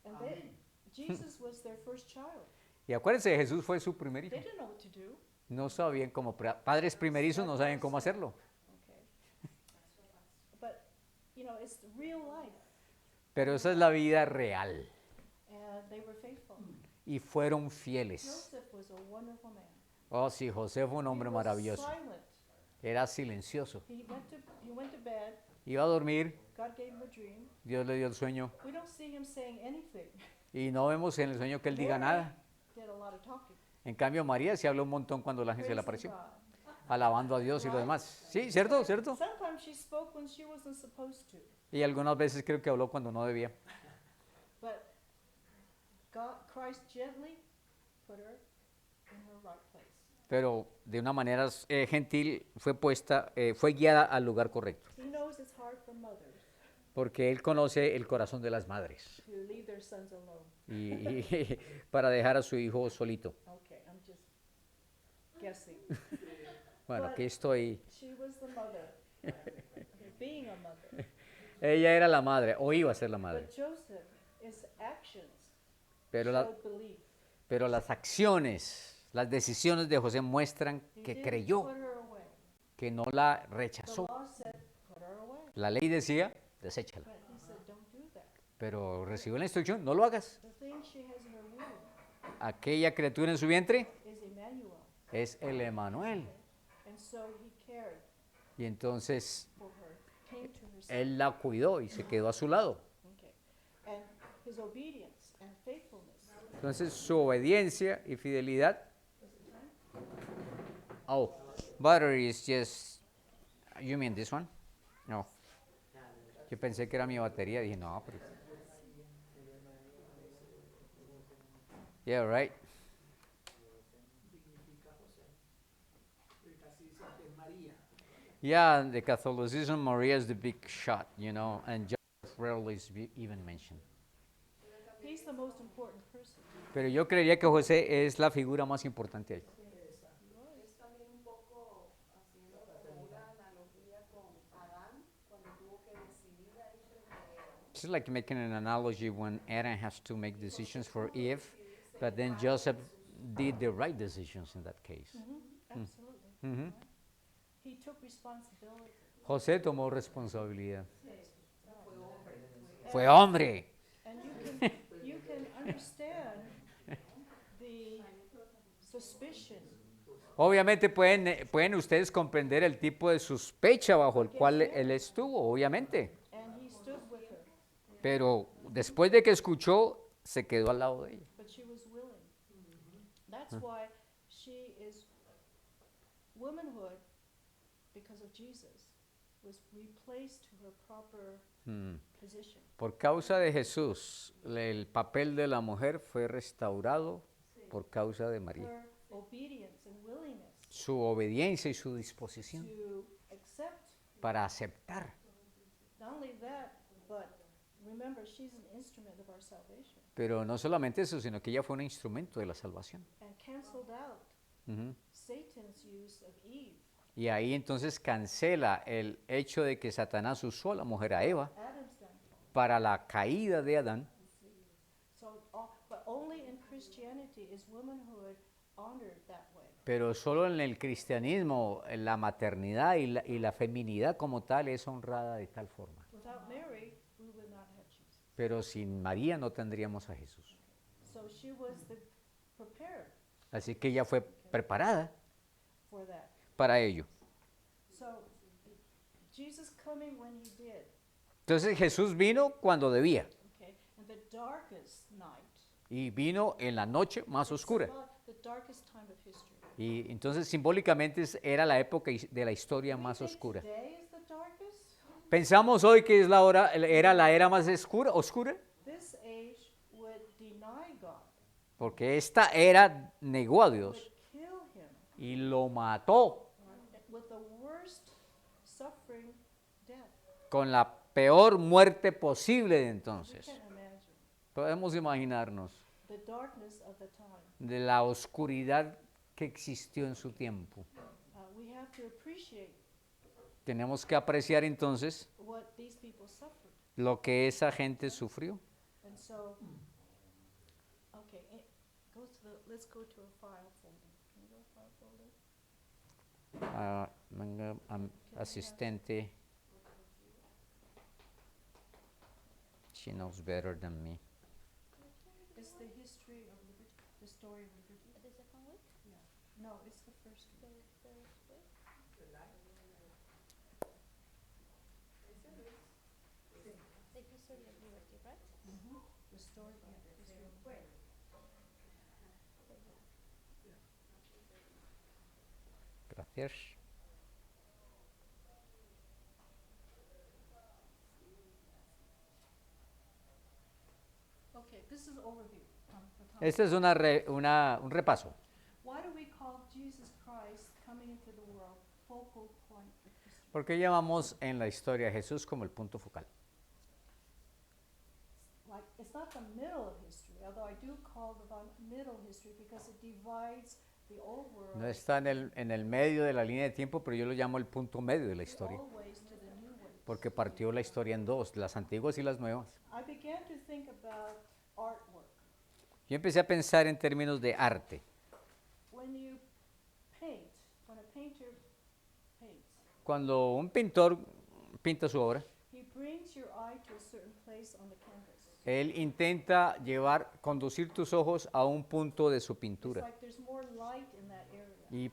Speaker 2: And Jesus was their first child.
Speaker 1: Y acuérdense, Jesús fue su primer hijo.
Speaker 2: They didn't know what to do.
Speaker 1: No sabían cómo, padres primerizos no saben cómo hacerlo.
Speaker 2: Okay. But, it's the real life.
Speaker 1: Pero esa es la vida real.
Speaker 2: And they were faithful.
Speaker 1: Y fueron fieles.
Speaker 2: Joseph was a wonderful man.
Speaker 1: Oh, sí, José fue un hombre
Speaker 2: He was
Speaker 1: maravilloso.
Speaker 2: silent.
Speaker 1: Era silencioso.
Speaker 2: He went to bed.
Speaker 1: Iba a dormir,
Speaker 2: God gave him a dream.
Speaker 1: Dios le dio el sueño.
Speaker 2: We don't see him saying anything.
Speaker 1: Y no vemos en el sueño que él diga
Speaker 2: Mary
Speaker 1: nada.
Speaker 2: did a lot of talking.
Speaker 1: En cambio, María sí habló un montón cuando el ángel se le
Speaker 2: Praising
Speaker 1: apareció,
Speaker 2: God.
Speaker 1: alabando a Dios y lo demás. Sí, ¿cierto? ¿Cierto?
Speaker 2: Sometimes she spoke when she wasn't supposed to.
Speaker 1: Y algunas veces creo que habló cuando no debía.
Speaker 2: But Christ gently put her in her right place.
Speaker 1: Pero de una manera gentil fue guiada al lugar correcto.
Speaker 2: He knows it's hard for mothers
Speaker 1: Porque él conoce el corazón de las madres.
Speaker 2: to leave their sons alone.
Speaker 1: Y para dejar a su hijo solito.
Speaker 2: Okay, I'm just guessing.
Speaker 1: Bueno, aquí estoy.
Speaker 2: She was the mother. Okay, being a mother.
Speaker 1: Ella era la madre, o iba a ser la madre.
Speaker 2: But Joseph, his actions
Speaker 1: Pero,
Speaker 2: showed belief.
Speaker 1: pero las acciones Las decisiones de José muestran
Speaker 2: He
Speaker 1: que
Speaker 2: didn't
Speaker 1: creyó,
Speaker 2: put her away.
Speaker 1: que no la
Speaker 2: The
Speaker 1: rechazó.
Speaker 2: law said, put her away.
Speaker 1: La ley decía, deséchala.
Speaker 2: But he said, don't do that.
Speaker 1: Pero recibió la instrucción, no lo hagas.
Speaker 2: The thing she has in her womb
Speaker 1: Aquella criatura en su vientre
Speaker 2: is Emmanuel.
Speaker 1: es el Emanuel.
Speaker 2: And so he cared
Speaker 1: Y entonces
Speaker 2: for her, came to her son.
Speaker 1: él la cuidó y se quedó a su lado.
Speaker 2: Okay. And his obedience and faithfulness.
Speaker 1: Entonces su obediencia y fidelidad. Oh, battery is just. You mean this one? No. Yo pensé que era mi batería. Dije, no, pero. Yeah, right. Yeah, the Catholicism, Maria is the big shot, and Joseph rarely is even mentioned.
Speaker 2: He's the most important person.
Speaker 1: Pero yo creería que José es la figura más importante ahí.
Speaker 3: Es también un poco haciendo como una analogía con Adán cuando tuvo que decidir ahí frente a Eva, ¿no?
Speaker 1: It's like making an analogy when Adam has to make decisions for Eve, but then Joseph did the right decisions in that case.
Speaker 2: Absolutely.
Speaker 1: Mhm.
Speaker 2: He took responsibility.
Speaker 1: José tomó responsabilidad.
Speaker 2: Yes.
Speaker 1: Fue hombre.
Speaker 2: And you can understand the suspicion.
Speaker 1: Obviamente pueden ustedes comprender el tipo de sospecha bajo el cual él estuvo, obviamente.
Speaker 2: And he stood with her,
Speaker 1: Pero después de que escuchó, se quedó al lado de ella.
Speaker 2: but she was willing. That's why she is womanhood, because of Jesus, was replaced to her proper position.
Speaker 1: Por causa de Jesús, el papel de la mujer fue restaurado por causa de María.
Speaker 2: Her obedience and willingness
Speaker 1: Su obediencia y su disposición
Speaker 2: to accept,
Speaker 1: para aceptar.
Speaker 2: not only that, but remember, she's an instrument of our salvation,
Speaker 1: Pero no solamente eso, sino que ella fue un instrumento de la salvación.
Speaker 2: and canceled out
Speaker 1: Ujú.
Speaker 2: Satan's use of Eve,
Speaker 1: Y ahí entonces cancela el hecho de que Satanás usó a la mujer a Eva
Speaker 2: Adam's downfall.
Speaker 1: para la caída de Adán.
Speaker 2: So, but only in Christianity is womanhood honored that way.
Speaker 1: Pero solo en el cristianismo la maternidad y la feminidad como tal es honrada de tal forma.
Speaker 2: Without Mary, we would not have Jesus.
Speaker 1: Pero sin María no tendríamos a Jesús.
Speaker 2: So she was prepared
Speaker 1: Así que ella fue preparada
Speaker 2: for that.
Speaker 1: para ello.
Speaker 2: So Jesus coming when he did,
Speaker 1: Entonces Jesús vino cuando debía
Speaker 2: okay, in the darkest night.
Speaker 1: y vino en la noche más oscura.
Speaker 2: The darkest time of history.
Speaker 1: Y entonces simbólicamente era la época de la historia más
Speaker 2: Do you think
Speaker 1: oscura.
Speaker 2: today is the darkest?
Speaker 1: Pensamos hoy que es era la era más oscura,
Speaker 2: This age would deny God,
Speaker 1: porque esta era negó a
Speaker 2: would
Speaker 1: Dios
Speaker 2: kill him
Speaker 1: y lo mató
Speaker 2: with the worst suffering death.
Speaker 1: con la peor muerte posible de
Speaker 2: We
Speaker 1: entonces.
Speaker 2: can't imagine
Speaker 1: Podemos imaginarnos
Speaker 2: the darkness of the time.
Speaker 1: de la oscuridad que existió en su tiempo.
Speaker 2: We have to appreciate
Speaker 1: Tenemos que apreciar entonces
Speaker 2: what these people suffered.
Speaker 1: lo que esa gente sufrió.
Speaker 2: And so, okay, let's go to a file folder. Can you go to file folder?
Speaker 1: Venga, asistente. She knows better than me.
Speaker 2: It's the history of liberty, the story of liberty.
Speaker 3: The second week?
Speaker 2: Yeah. No, it's the first
Speaker 3: The
Speaker 2: one.
Speaker 3: first week? The history of liberty, right?
Speaker 2: The story of history.
Speaker 1: Gracias.
Speaker 2: Okay, this is overview.
Speaker 1: Este es un repaso.
Speaker 2: Why do we call Jesus Christ coming into the world focal point of history?
Speaker 1: ¿Por qué llamamos en la historia a Jesús como el punto focal?
Speaker 2: Like, it's not the middle of history, although I do call the middle history because it divides the old world,
Speaker 1: No está en el medio de la línea de tiempo, pero yo lo llamo el punto medio de la
Speaker 2: the
Speaker 1: historia,
Speaker 2: old ways to the new ways.
Speaker 1: porque partió la historia en dos, las antiguas y las nuevas.
Speaker 2: I began to think about artwork.
Speaker 1: Yo empecé a pensar en términos de arte.
Speaker 2: When when you paint, when a painter paints,
Speaker 1: Cuando un pintor pinta su obra,
Speaker 2: he brings your eye to a certain place on the canvas.
Speaker 1: él intenta conducir tus ojos a un punto de su
Speaker 2: It's
Speaker 1: pintura.
Speaker 2: like there's more light in that area.
Speaker 1: Y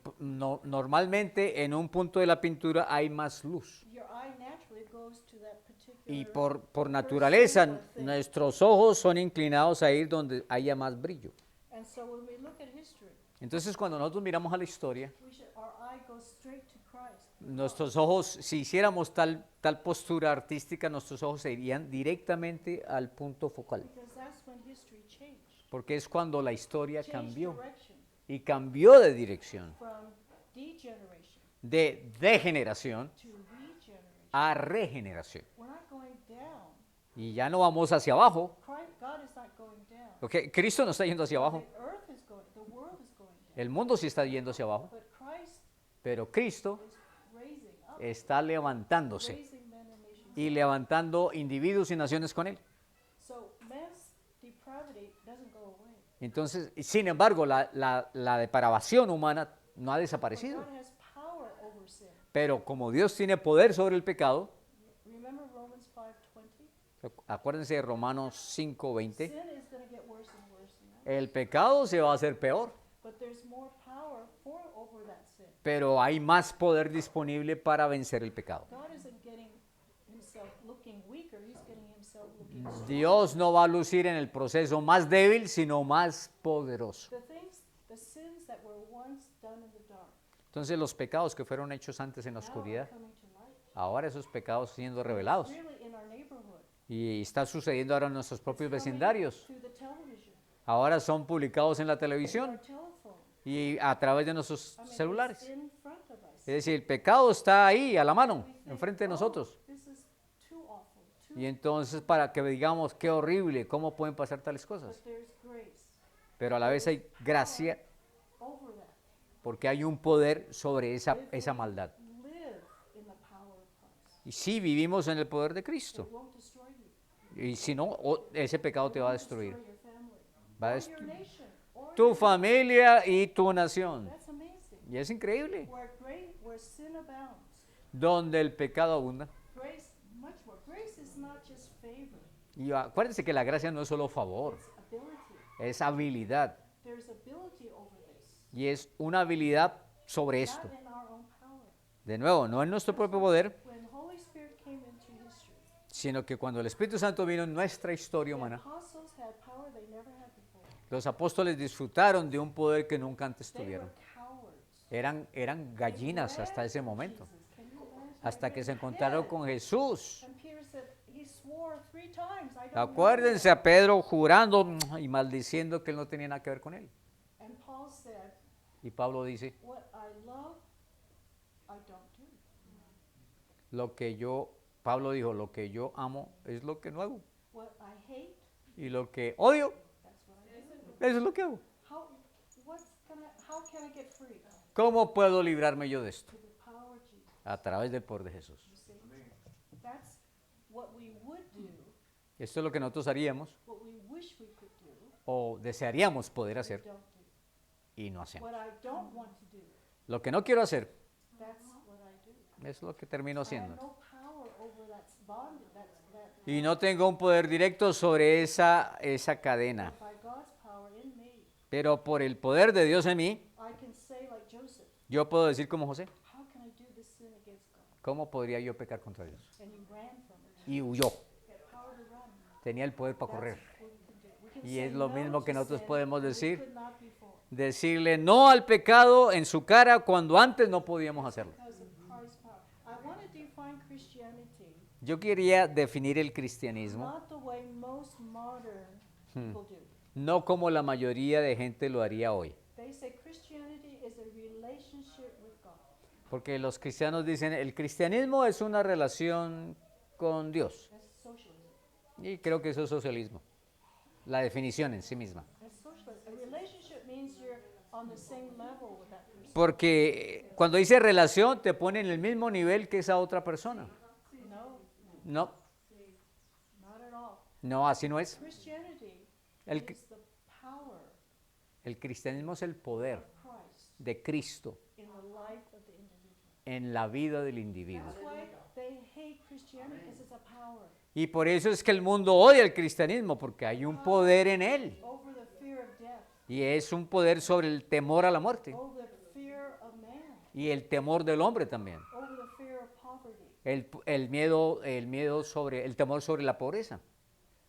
Speaker 1: normalmente en un punto de la pintura hay más luz.
Speaker 2: Your eye naturally goes to that particular.
Speaker 1: Y por naturaleza, nuestros ojos son inclinados a ir donde haya más brillo.
Speaker 2: And so when we look at history,
Speaker 1: Entonces, cuando nosotros miramos a la historia,
Speaker 2: our eye goes straight to Christ.
Speaker 1: nuestros ojos, si hiciéramos tal postura artística, nuestros ojos se irían directamente al punto focal.
Speaker 2: Because that's when history changed.
Speaker 1: Porque es cuando la historia
Speaker 2: Changed
Speaker 1: cambió.
Speaker 2: direction
Speaker 1: Y cambió de dirección,
Speaker 2: from degeneration
Speaker 1: de degeneración
Speaker 2: to regeneration.
Speaker 1: a regeneración.
Speaker 2: We're not going down.
Speaker 1: Y ya no vamos hacia abajo.
Speaker 2: God is not going down.
Speaker 1: Okay, Cristo no está yendo hacia abajo.
Speaker 2: The earth is going, the world is going down.
Speaker 1: El mundo sí está yendo hacia abajo.
Speaker 2: But Christ
Speaker 1: Pero Cristo
Speaker 2: is raising up,
Speaker 1: está levantándose
Speaker 2: raising men and nations.
Speaker 1: y levantando individuos y naciones con él.
Speaker 2: So man's depravity doesn't go away.
Speaker 1: Entonces, sin embargo, la depravación humana no ha desaparecido.
Speaker 2: God has power over sin.
Speaker 1: Pero como Dios tiene poder sobre el pecado,
Speaker 2: Remember Romans 5:20?
Speaker 1: acuérdense de Romanos 5:20,
Speaker 2: Sin is going to get worse and worse.
Speaker 1: el pecado se va a hacer peor,
Speaker 2: But there's more power over that sin.
Speaker 1: pero hay más poder disponible para vencer el pecado.
Speaker 2: God isn't getting himself looking weaker, he's getting himself looking stronger.
Speaker 1: Dios no va a lucir en el proceso más débil, sino más poderoso.
Speaker 2: The sins that were once done in the dark,
Speaker 1: Entonces los pecados que fueron hechos antes en la
Speaker 2: now are
Speaker 1: oscuridad,
Speaker 2: coming to light.
Speaker 1: ahora esos pecados siendo revelados.
Speaker 2: Really in our neighborhood.
Speaker 1: Y está sucediendo ahora en nuestros propios
Speaker 2: Coming
Speaker 1: vecindarios.
Speaker 2: to the television,
Speaker 1: Ahora son publicados en la
Speaker 2: our
Speaker 1: televisión
Speaker 2: telephone.
Speaker 1: y a través de nuestros
Speaker 2: I mean,
Speaker 1: celulares.
Speaker 2: it's in front of us.
Speaker 1: Es decir, el pecado está ahí, a la mano,
Speaker 2: We think,
Speaker 1: enfrente de
Speaker 2: "Oh,
Speaker 1: nosotros.
Speaker 2: this is too awful, too-"
Speaker 1: Y entonces para que digamos, qué horrible, cómo pueden pasar tales cosas.
Speaker 2: But there's grace
Speaker 1: Pero a la vez hay gracia
Speaker 2: over that.
Speaker 1: porque hay un poder sobre esa maldad.
Speaker 2: Live in the power of Christ.
Speaker 1: Y sí, vivimos en el poder de Cristo.
Speaker 2: It won't destroy you.
Speaker 1: Y si no, ese pecado te va a destruir.
Speaker 2: Destroy your family.
Speaker 1: Va a
Speaker 2: Or
Speaker 1: destru-
Speaker 2: your nation. Or
Speaker 1: Tu
Speaker 2: your-
Speaker 1: familia y tu nación.
Speaker 2: That's amazing.
Speaker 1: Y es increíble.
Speaker 2: Where sin abounds,
Speaker 1: Donde el pecado abunda.
Speaker 2: grace much more. Grace is not just favor,
Speaker 1: Y acuérdense que la gracia no es solo favor,
Speaker 2: it's ability.
Speaker 1: es habilidad.
Speaker 2: There's ability over this,
Speaker 1: Y es una habilidad sobre esto.
Speaker 2: not in our own power.
Speaker 1: De nuevo, no en nuestro propio poder,
Speaker 2: When Holy Spirit came into history,
Speaker 1: sino que cuando el Espíritu Santo vino en nuestra historia
Speaker 2: the
Speaker 1: humana,
Speaker 2: apostles had power they never had before.
Speaker 1: los apóstoles disfrutaron de un poder que nunca antes
Speaker 2: They
Speaker 1: tuvieron.
Speaker 2: were cowards.
Speaker 1: Eran gallinas hasta ese momento,
Speaker 2: Jesus, can you imagine?
Speaker 1: hasta que se encontraron con Jesús.
Speaker 2: And Peter said, he swore 3 times, I don't
Speaker 1: Acuérdense a Pedro jurando y maldiciendo que él no tenía nada que ver con él.
Speaker 2: know. And Paul said,
Speaker 1: Y Pablo dice,
Speaker 2: what I love, I don't do.
Speaker 1: Pablo dijo, lo que yo amo es lo que no hago.
Speaker 2: What I hate,
Speaker 1: Y lo que odio,
Speaker 2: that's what I do.
Speaker 1: eso es lo que hago.
Speaker 2: How can I get free?
Speaker 1: ¿Cómo puedo librarme yo de esto?
Speaker 2: To the power of Jesus.
Speaker 1: A través del poder de Jesús.
Speaker 2: You see? That's what we would do,
Speaker 1: Esto es lo que nosotros haríamos
Speaker 2: what we wish we could do,
Speaker 1: o desearíamos poder
Speaker 2: we
Speaker 1: hacer
Speaker 2: don't do.
Speaker 1: y no hacemos.
Speaker 2: What I don't want to do,
Speaker 1: Lo que no quiero hacer
Speaker 2: that's what I do.
Speaker 1: es lo que termino
Speaker 2: I have
Speaker 1: haciendo.
Speaker 2: no power over that bond, that
Speaker 1: Y no tengo un poder directo sobre esa cadena.
Speaker 2: by God's power in me,
Speaker 1: Pero por el poder de Dios en mí,
Speaker 2: I can say like Joseph,
Speaker 1: yo puedo decir como José,
Speaker 2: how can I do this sin against God?
Speaker 1: ¿cómo podría yo pecar contra Dios?
Speaker 2: And he ran from it.
Speaker 1: Y huyó.
Speaker 2: He had power to run.
Speaker 1: Tenía el poder para
Speaker 2: That's
Speaker 1: correr.
Speaker 2: what we can do. We can
Speaker 1: Y
Speaker 2: say
Speaker 1: es lo
Speaker 2: no
Speaker 1: mismo
Speaker 2: to
Speaker 1: que nosotros
Speaker 2: sin
Speaker 1: podemos
Speaker 2: that we
Speaker 1: decir.
Speaker 2: could not before,
Speaker 1: Decirle no al pecado en su cara cuando antes no podíamos hacerlo.
Speaker 2: because of Christ's power. I want to define Christianity
Speaker 1: Yo quería definir el cristianismo
Speaker 2: not the way most modern people do.
Speaker 1: no como la mayoría de gente lo haría hoy.
Speaker 2: They say Christianity is a relationship with God.
Speaker 1: Porque los cristianos dicen, el cristianismo es una relación con Dios.
Speaker 2: That's socialism.
Speaker 1: Y creo que eso es socialismo. La definición en sí misma.
Speaker 2: That's socialism. A relationship means you're on the same level with that person.
Speaker 1: Porque cuando dice relación, te pone en el mismo nivel que esa otra persona.
Speaker 2: No,
Speaker 1: No,
Speaker 2: not at all.
Speaker 1: no, así no es.
Speaker 2: Christianity
Speaker 1: El,
Speaker 2: is the power
Speaker 1: el cristianismo es el poder
Speaker 2: of Christ
Speaker 1: de Cristo
Speaker 2: in the life of the individual.
Speaker 1: en la vida del individuo.
Speaker 2: That's why they hate Christianity, because it's a power
Speaker 1: Y por eso es que el mundo odia el cristianismo, porque hay un poder en él.
Speaker 2: over the fear of death,
Speaker 1: Y es un poder sobre el temor a la muerte.
Speaker 2: over the fear of man,
Speaker 1: Y el temor del hombre también.
Speaker 2: over the fear of poverty,
Speaker 1: El miedo sobre, el temor sobre la pobreza.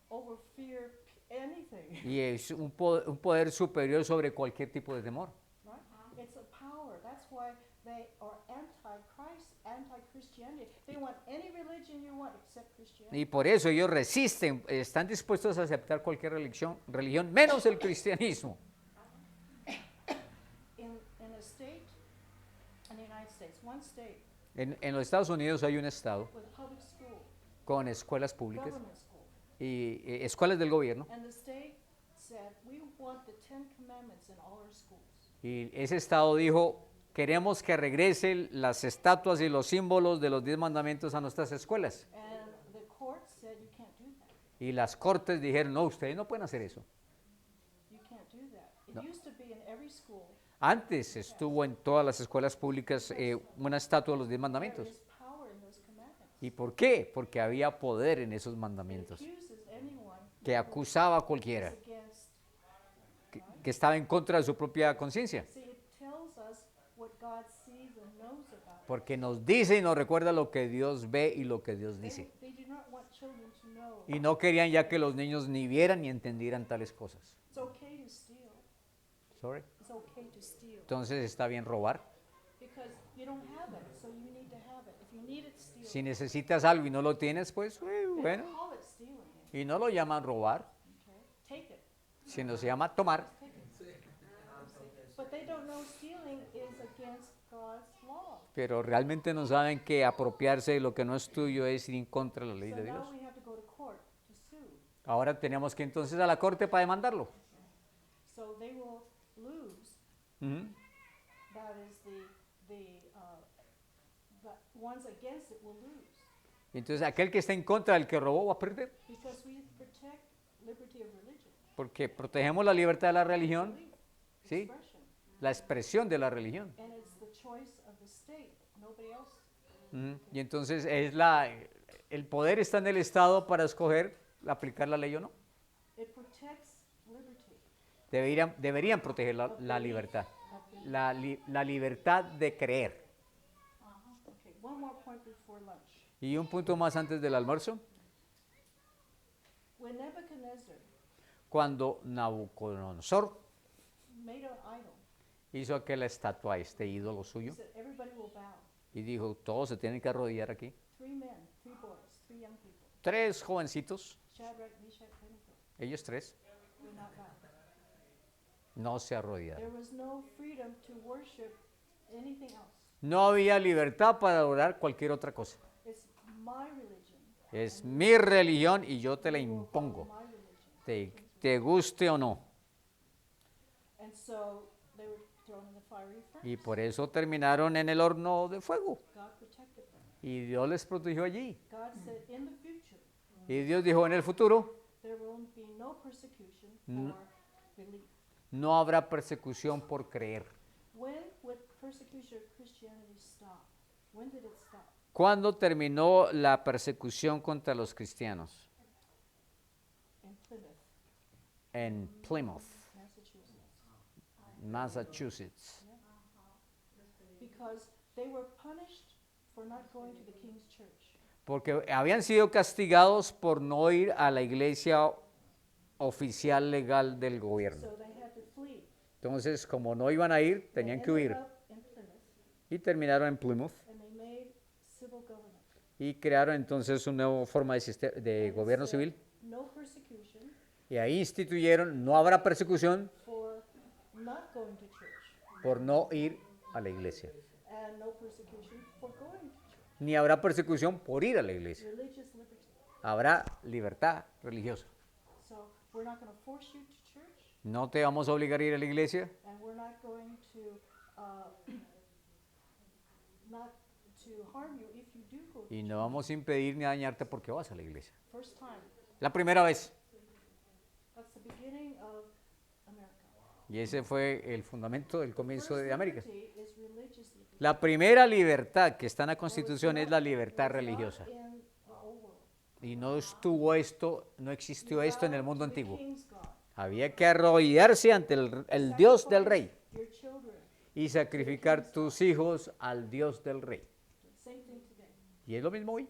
Speaker 2: over fear anything.
Speaker 1: Y es un poder superior sobre cualquier tipo de temor.
Speaker 2: Right? It's a power. That's why they are anti-Christ, anti-Christianity. They want any religion you want except Christianity.
Speaker 1: Y por eso ellos resisten, están dispuestos a aceptar cualquier religión menos el cristianismo.
Speaker 2: In a state, in the United States, one state
Speaker 1: En los Estados Unidos hay un estado
Speaker 2: with public school,
Speaker 1: con escuelas públicas
Speaker 2: government school,
Speaker 1: y escuelas del gobierno.
Speaker 2: and the state said, we want the 10 Commandments in all our schools.
Speaker 1: Y ese estado dijo, queremos que regresen las estatuas y los símbolos de los 10 mandamientos a nuestras escuelas.
Speaker 2: And the court said, you can't do that.
Speaker 1: Y las cortes dijeron, no, ustedes no pueden hacer eso.
Speaker 2: You can't do that. It
Speaker 1: No.
Speaker 2: used to be in every school.
Speaker 1: Antes estuvo en todas las escuelas públicas una estatua de los 10
Speaker 2: There
Speaker 1: mandamientos.
Speaker 2: is power in those commandments.
Speaker 1: ¿Y por qué? Porque había poder en esos
Speaker 2: It
Speaker 1: mandamientos
Speaker 2: accuses anyone
Speaker 1: que acusaba a cualquiera,
Speaker 2: that's against.
Speaker 1: que estaba en contra de su propia conciencia.
Speaker 2: See, it tells us what God sees and knows about.
Speaker 1: Porque nos dice y nos recuerda lo que Dios ve y lo que Dios
Speaker 2: They,
Speaker 1: dice.
Speaker 2: they do not want children to know.
Speaker 1: Y no querían ya que los niños ni vieran ni entendieran tales cosas.
Speaker 2: It's okay to steal.
Speaker 1: Sorry.
Speaker 2: It's okay to steal.
Speaker 1: Entonces está bien robar.
Speaker 2: Because you don't have it, so you need to have it. If you need it, steal.
Speaker 1: Si necesitas algo y no lo tienes, pues
Speaker 2: They don't
Speaker 1: bueno.
Speaker 2: call it stealing.
Speaker 1: Y no lo llaman robar,
Speaker 2: Okay? Take it.
Speaker 1: sino se llama tomar.
Speaker 2: Take it. But they don't know stealing is against God's law.
Speaker 1: Pero realmente no saben que apropiarse de lo que no es tuyo es ir en contra de la ley
Speaker 2: So
Speaker 1: de Dios.
Speaker 2: now we have to go to court to sue.
Speaker 1: Ahora tenemos que entonces a la corte para demandarlo.
Speaker 2: So they will lose.
Speaker 1: Ujú.
Speaker 2: That is the ones against it will lose.
Speaker 1: Entonces aquel que está en contra del que robó va a perder.
Speaker 2: Because we protect liberty of religion.
Speaker 1: Porque protegemos la libertad de la religión,
Speaker 2: Belief,
Speaker 1: ¿sí?
Speaker 2: expression.
Speaker 1: La expresión de la religión.
Speaker 2: And it's the choice of the state, nobody else.
Speaker 1: Ujú. Y entonces el poder está en el Estado para escoger aplicar la ley o no.
Speaker 2: It protects liberty
Speaker 1: Deberían proteger la libertad.
Speaker 2: of belief.
Speaker 1: La libertad de creer.
Speaker 2: Okay, one more point before lunch.
Speaker 1: Y un punto más antes del almuerzo.
Speaker 2: When Nebuchadnezzar
Speaker 1: Cuando Nabucodonosor
Speaker 2: made an idol,
Speaker 1: hizo aquella estatua, este ídolo
Speaker 2: he
Speaker 1: suyo,
Speaker 2: said everybody will bow.
Speaker 1: y dijo, todos se tienen que arrodillar aquí.
Speaker 2: 3 men, 3 boys, 3 young people,
Speaker 1: 3 jovencitos,
Speaker 2: Shadrach, Meshach, Abednego,
Speaker 1: ellos 3,
Speaker 2: would not bow.
Speaker 1: no se arrodillaron.
Speaker 2: There was no freedom to worship anything else.
Speaker 1: No había libertad para adorar cualquier otra cosa.
Speaker 2: It's my religion.
Speaker 1: Es mi religión y yo te la
Speaker 2: You will follow
Speaker 1: impongo,
Speaker 2: my religion.
Speaker 1: te guste o no.
Speaker 2: And so they were thrown in the fiery furnace.
Speaker 1: Y por eso terminaron en el horno de fuego.
Speaker 2: God protected them.
Speaker 1: Y Dios les protegió allí.
Speaker 2: God said, in the future,
Speaker 1: Y Dios dijo, en el futuro
Speaker 2: there will be no persecution
Speaker 1: Mm.
Speaker 2: for belief.
Speaker 1: no habrá persecución por creer.
Speaker 2: When would persecution of Christianity stop? When did it stop?
Speaker 1: ¿Cuándo terminó la persecución contra los cristianos?
Speaker 2: In Plymouth,
Speaker 1: En Plymouth,
Speaker 2: Massachusetts.
Speaker 1: Massachusetts.
Speaker 2: Because they were punished for not going to the king's church.
Speaker 1: Porque habían sido castigados por no ir a la iglesia oficial legal del gobierno.
Speaker 2: So they had to flee.
Speaker 1: Entonces, como no iban a ir, tenían
Speaker 2: They
Speaker 1: que
Speaker 2: ended
Speaker 1: huir.
Speaker 2: up in Plymouth,
Speaker 1: Y terminaron en Plymouth.
Speaker 2: and they made civil government.
Speaker 1: Y crearon entonces una nueva forma de
Speaker 2: And it
Speaker 1: gobierno
Speaker 2: said,
Speaker 1: civil.
Speaker 2: no persecution
Speaker 1: Y ahí instituyeron, no habrá persecución
Speaker 2: for not going to church,
Speaker 1: por no ir a la iglesia.
Speaker 2: and no persecution for going to church.
Speaker 1: Ni habrá persecución por ir a la iglesia.
Speaker 2: Religious liberty.
Speaker 1: Habrá libertad religiosa.
Speaker 2: So we're not going to force you to church,
Speaker 1: No te vamos a obligar a ir a la iglesia
Speaker 2: and we're not going to not to harm you if you do go to
Speaker 1: y
Speaker 2: church.
Speaker 1: no vamos a impedir ni a dañarte porque vas a la iglesia.
Speaker 2: First time.
Speaker 1: La primera vez.
Speaker 2: That's the beginning of America.
Speaker 1: Y ese fue el fundamento del comienzo
Speaker 2: First
Speaker 1: de América.
Speaker 2: liberty is religious liberty.
Speaker 1: La primera libertad que está en la
Speaker 2: It was
Speaker 1: Constitución es
Speaker 2: not-
Speaker 1: la
Speaker 2: it
Speaker 1: libertad
Speaker 2: was not
Speaker 1: religiosa.
Speaker 2: in the old world.
Speaker 1: Y no estuvo esto, no
Speaker 2: You
Speaker 1: existió esto en el
Speaker 2: bow
Speaker 1: mundo
Speaker 2: to the
Speaker 1: antiguo.
Speaker 2: king's God.
Speaker 1: Había que arrodillarse ante el Dios del rey
Speaker 2: Sacrifice your children.
Speaker 1: y sacrificar tus hijos al Dios del rey.
Speaker 2: Same thing today.
Speaker 1: Y es lo mismo hoy.